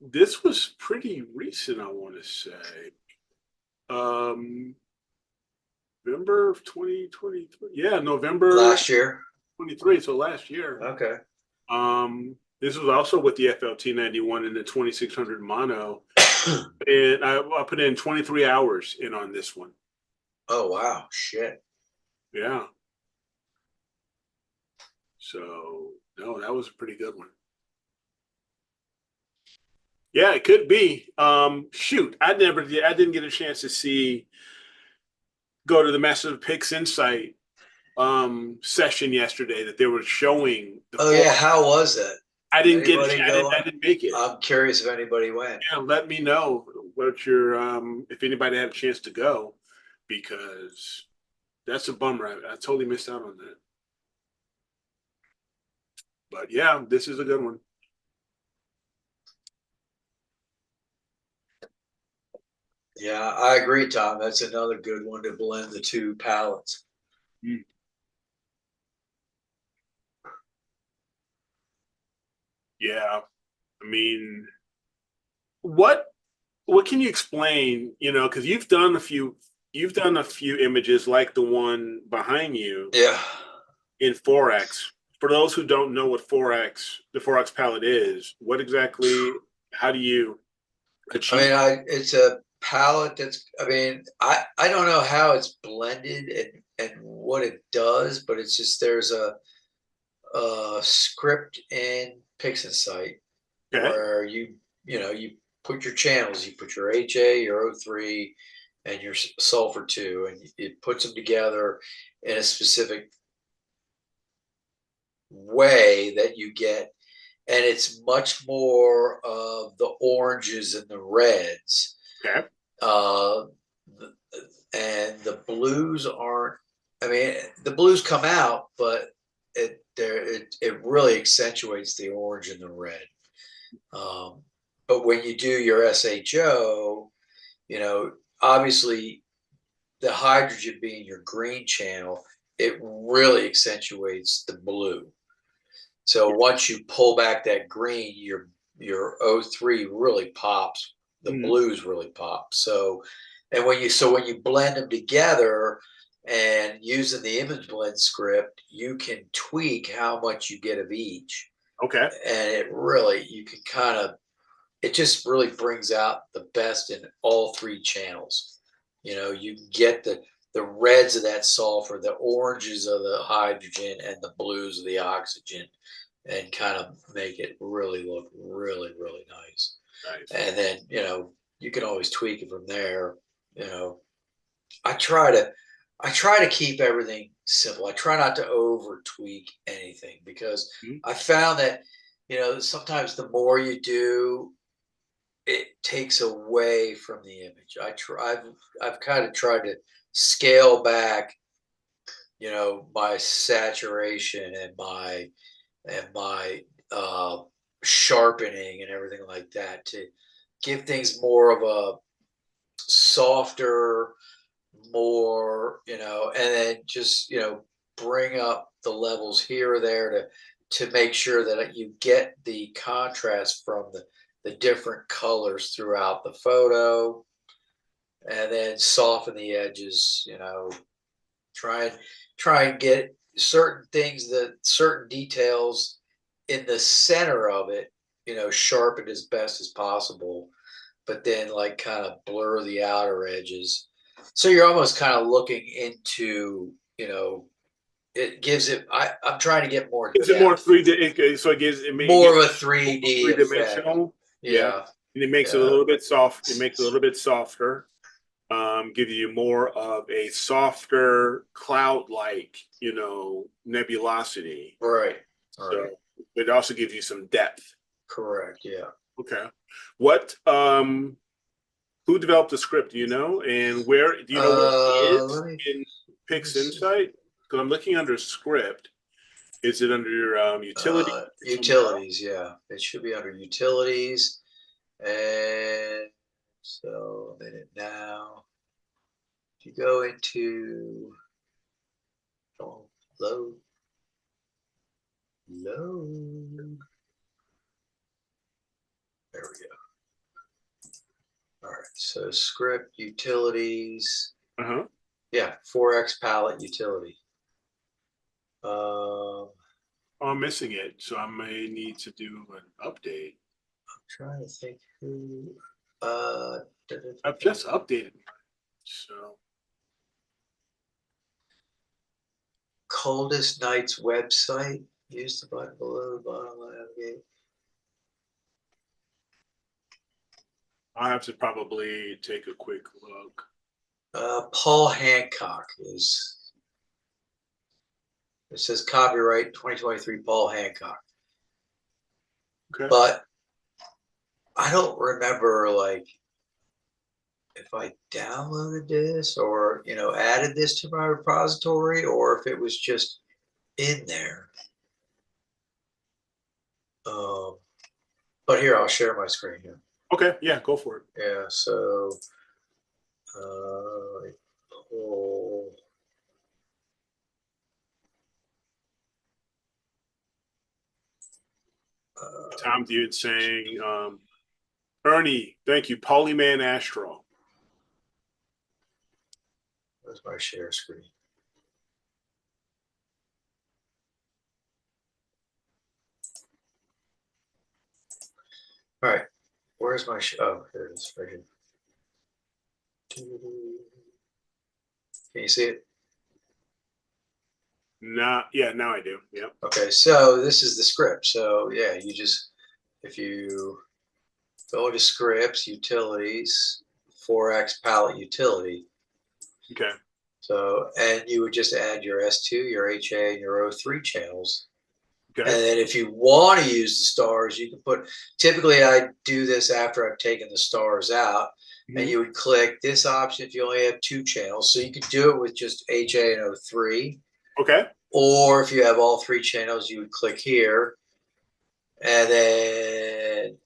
This was pretty recent, I want to say. November of 2023. Yeah, November last year. 23, so last year. Okay. This was also with the FLT 91 and the 2600 mono. And I put in 23 hours in on this one. Oh, wow. Shit. Yeah. So, no, that was a pretty good one. Yeah, it could be. Shoot, I didn't get a chance to go to the Massive Pix Insight session yesterday that they were showing. Yeah, how was that? I didn't get it. I didn't make it. I'm curious if anybody went. Yeah, let me know what your if anybody had a chance to go, because that's a bummer. I totally missed out on that. But yeah, this is a good one. Yeah, I agree, Tom. That's another good one to blend the two palettes. Mm. Yeah, I mean, what can you explain? Because you've done a few you've done a few images like the one behind you Yeah. in 4X. For those who don't know what 4X, the 4X palette is, what exactly, how do you I mean, achieve? it's a palette that's, I mean, I don't know how it's blended and what it does, but it's just there's a script in PixInsight Okay. where you put your channels, you put your HA, your O3, and your sulfur 2, and it puts them together in a specific way that you get, and it's much more of the oranges and the reds. Okay. Uh, and the blues aren't. I mean, the blues come out, but it really accentuates the orange and the red. But when you do your SHO, you know, obviously the hydrogen being your green channel, it really accentuates the blue. So once you pull back that green, your O3 really pops. The Mhm. blues really pop. So, and when you blend them together and using the image blend script, you can tweak how much you get of each, Okay. and it really you can kind of it just really brings out the best in all three channels. You know, you get the reds of that sulfur, the oranges of the hydrogen, and the blues of the oxygen, and kind of make it really look really, really nice. Nice. And then, you can always tweak it from there. You know, I try to I try to keep everything simple. I try not to over tweak anything because Mhm. I found that, sometimes the more you do, it takes away from the image. I've kind of tried to scale back, my saturation and my sharpening and everything like that to give things more of a softer, more, and then just, bring up the levels here or there to make sure that you get the contrast from the different colors throughout the photo, and then soften the edges, try and try and get certain things, that certain details in the center of it, sharpened as best as possible, but then like kind of blur the outer edges. So you're almost kind of looking into, it gives it, I'm trying to get more Is it more depth, 3D? So it more gives of a more 3D effect. three-dimensional. Yeah. Yeah. And it makes it a Yeah. little bit soft. It makes it a little bit softer. Give you more of a softer cloud-like, nebulosity. Right. So Right. it also gives you some depth. Correct. Yeah. Okay. What who developed the script, do you know? And where do you know where it is Let me, in let me see. PixInsight? Because I'm looking under script. Is it under your utility or somewhere else? Utilities. Yeah. It should be under utilities. And so a minute now. If you go into, oh, load, load. There we go. All right. So script utilities. Uh-huh. Yeah. 4X palette utility. Oh, I'm missing it, so I may need to do an update. Trying to think who. Uh, da, da, da, I've da. just updated mine, so Coldest Nights website. Use the button below the bottom line navigate. I'll have to probably take a quick look. Paul Hancock is. It says copyright 2023 Paul Hancock. Okay. But I don't remember like if I downloaded this or added this to my repository or if it was just in there. Um, but here I'll share my screen here. Okay, yeah, go for it. Yeah, so pull. Tom Dude saying, Ernie, thank you. Polyman Astro. Where's my share screen? All right, where's my oh, here it is, right here. Can you see it? No, yeah, now I do. Yep. Okay, so this is the script. So yeah, you just, if you go to scripts, utilities, 4X palette utility. Okay. So, and you would just add your S2, your HA, and your O3 channels. Okay. And then if you want to use the stars, you can put, typically I do this after I've taken the stars out. And you would click this option if you only have 2 channels. So you could do it with just HA and O3. Okay. Or if you have all 3 channels, you would click here. And then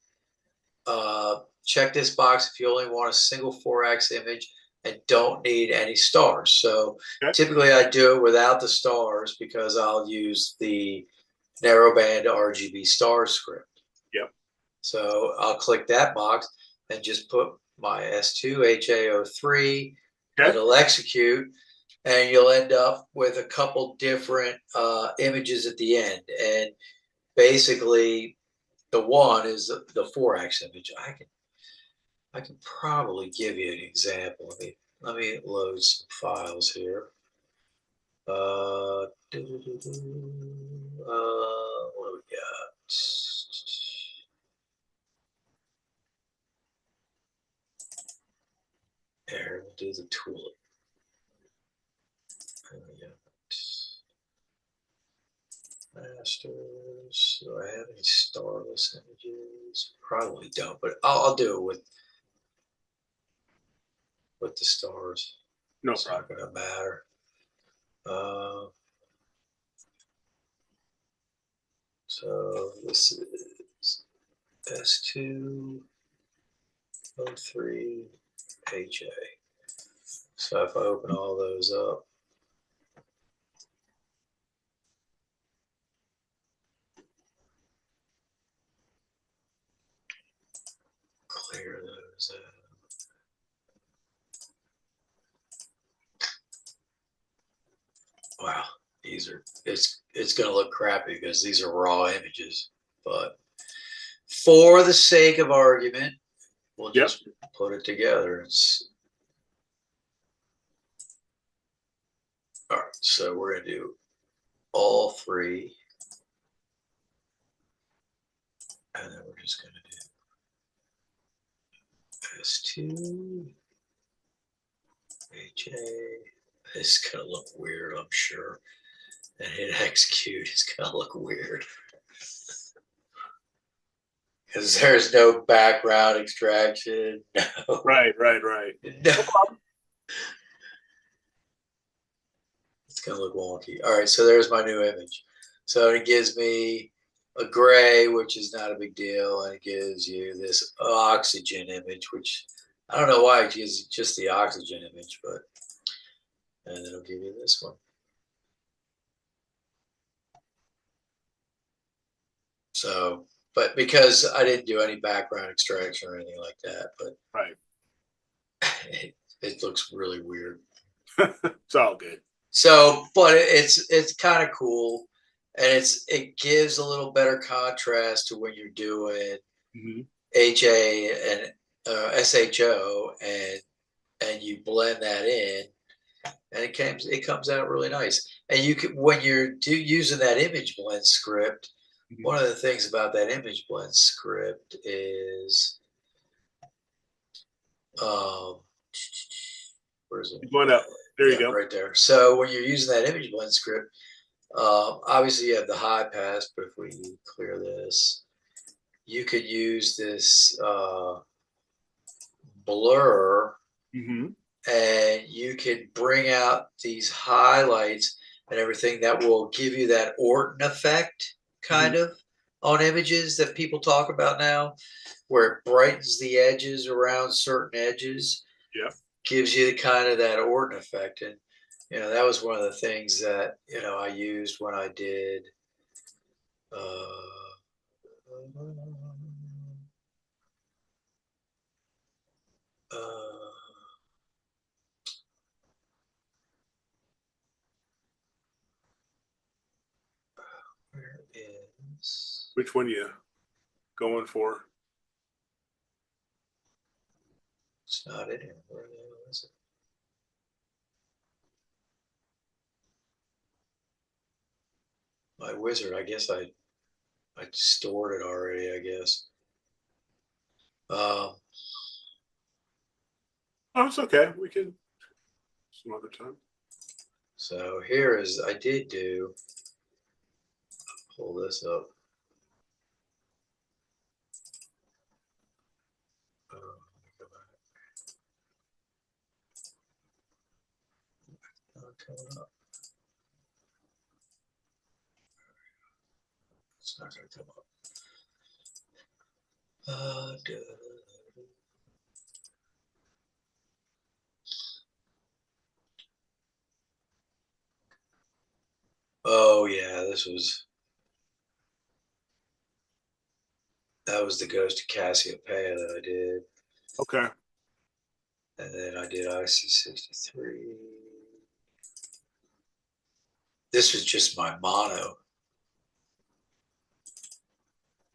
check this box if you only want a single 4X image and don't need any stars. So typically I do it without the stars because I'll use the narrowband RGB star script. Yep. So I'll click that box and just put my S2 HAO3. It'll execute, and you'll end up with a couple different images at the end. And basically, the one is the 4X image. I can probably give you an example. Let me load some files here. What do we got? There, we'll do the tulip. Masters. Do I have any starless images? Probably don't, but I'll do it with the stars. No it's problem. Not going to matter. So this is S2, O3, HA. So if I open all those up, clear those out. Wow, these are, it's going to look crappy because these are raw images, but for the sake of argument, we'll just put it together. It's all right. So we're going to do all 3, and then we're just going to do S2, HA. It's going to look weird, I'm sure. And hit execute. It's going to look weird. Because there's no background extraction. No. Right. No. It's going to look wonky. All right, so there's my new image. So it gives me a gray, which is not a big deal, and it gives you this oxygen image, which I don't know why it gives just the oxygen image, but and then it'll give you this one. So, but because I didn't do any background extraction or anything like that, but it looks really weird. It's all good. So, but it's kind of cool, and it gives a little better contrast to when you're doing HA and SHO, and you blend that in, and it comes out really nice. And you can, when you're using that image blend script, one of the things about that image blend script is, where's it? Going up. There you go. Right there. So when you're using that image blend script, obviously you have the high pass, but if we clear this, you could use this blur, and you could bring out these highlights and everything that will give you that Orton effect kind of on images that people talk about now, where it brightens the edges around certain edges. Yeah. Gives you the kind of that Orton effect. And that was one of the things that I used when I did Which one are you going for? It's not in here. Where is it? My wizard. I guess I stored it already. I guess. Oh, it's okay. We can some other time. So here is I did do. Pull this up. Not coming up. It's not going to come up. Oh yeah, that was the Ghost of Cassiopeia that I did, Okay. and then I did IC63. This was just my mono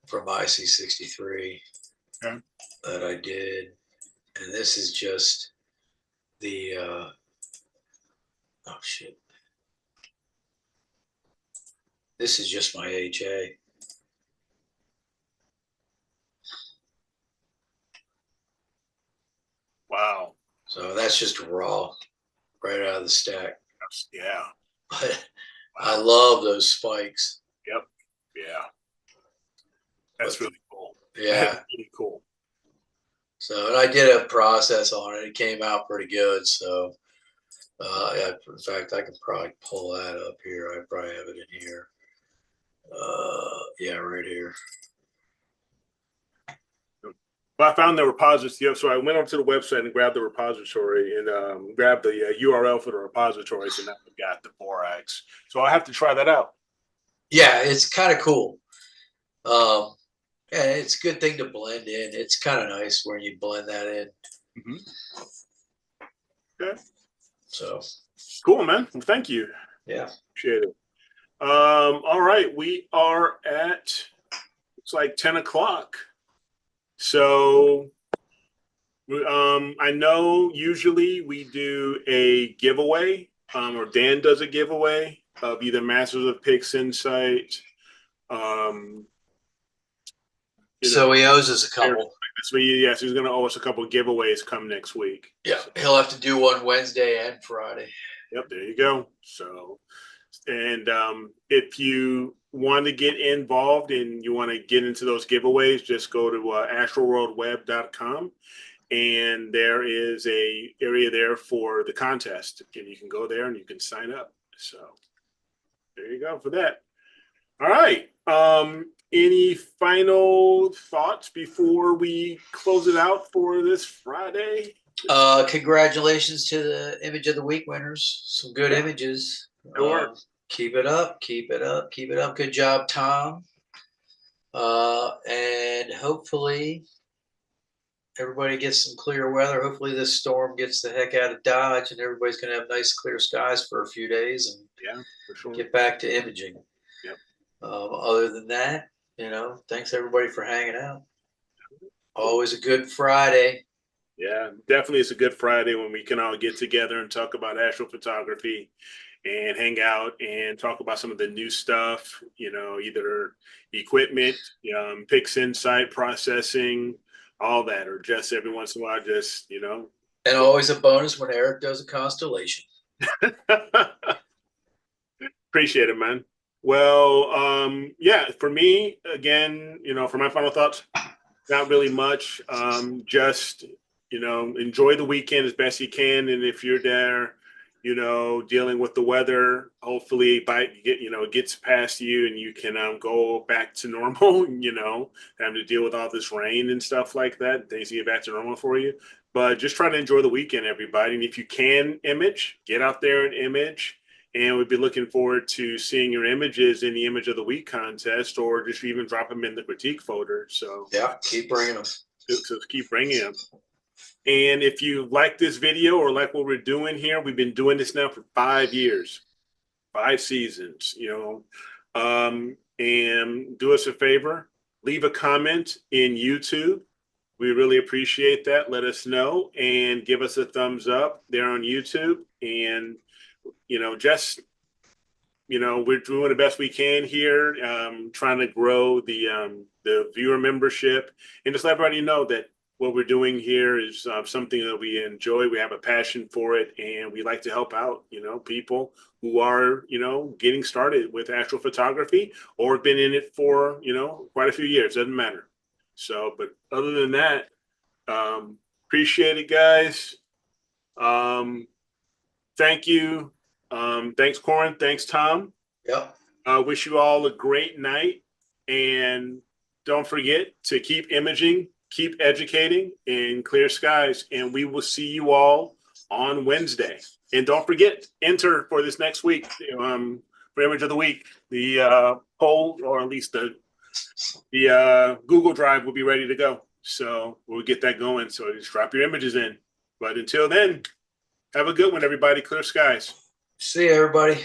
from IC63 Okay. that I did, and this is just the oh shit. This is just my HA. Wow. So that's just raw, right out of the stack. Yeah. But I love those spikes. Yep. Yeah. That's really cool. Yeah. Really cool. So, and I did a process on it. It came out pretty good. So, yeah, in fact, I could probably pull that up here. I probably have it in here. Yeah, right here. Well, I found the repository. So I went onto the website and grabbed the repository and grabbed the URL for the repository. So now I've got the borax. So I have to try that out. Yeah, it's kind of cool. And it's a good thing to blend in. It's kind of nice when you blend that in. Okay. So Cool, man. Well, thank you. yeah. Appreciate it. All right. We are at, it's like 10 o'clock. So I know usually we do a giveaway, or Dan does a giveaway of either Masters of Pix Insight. So he owes us a couple. So yes, he's going to owe us a couple of giveaways come next week. Yeah, he'll have to do one Wednesday and Friday. Yep, there you go. So, and if you want to get involved and you want to get into those giveaways, just go to astroworldweb.com. And there is a area there for the contest, and you can go there and you can sign up. So there you go for that. All right. Any final thoughts before we close it out for this Friday? Congratulations to the Image of the Week winners. Some good images. Keep it up. Keep it up. Keep it up. Good job, Tom. And hopefully everybody gets some clear weather. Hopefully this storm gets the heck out of Dodge and everybody's going to have nice clear skies for a few days and for sure. get back to imaging. Yep. Other than that, thanks everybody for hanging out. Always a good Friday. Yeah, definitely. It's a good Friday when we can all get together and talk about astrophotography and hang out and talk about some of the new stuff, either equipment, Pix Insight, processing, all that, or just every once in a while, just. And always a bonus when Eric does a constellation. Appreciate it, man. Well, yeah, for me, again, for my final thoughts, not really much. Just, enjoy the weekend as best you can. And if you're there, dealing with the weather, hopefully it gets past you and you can go back to normal, having to deal with all this rain and stuff like that. Things get back to normal for you. But just try to enjoy the weekend, everybody. And if you can image, get out there and image. And we'd be looking forward to seeing your images in the Image of the Week contest, or just even drop them in the critique folder. So yeah, keep bringing them. So keep bringing them. And if you like this video or like what we're doing here, we've been doing this now for 5 years, 5 seasons. and do us a favor, leave a comment in YouTube. We really appreciate that. Let us know and give us a thumbs up there on YouTube. And, just, we're doing the best we can here, trying to grow the viewer membership, and just let everybody know that what we're doing here is something that we enjoy. We have a passion for it, and we like to help out, people who are, getting started with astrophotography or have been in it for, quite a few years. Doesn't matter. So, but other than that, appreciate it, guys. Thank you. Thanks, Corin. Thanks, Tom. Yep. Wish you all a great night. And don't forget to keep imaging, keep educating, and clear skies. And we will see you all on Wednesday. And don't forget, enter for this next week, for Image of the Week. The poll, or at least the Google Drive will be ready to go. So we'll get that going. So just drop your images in. But until then, have a good one, everybody. Clear skies. See you, everybody.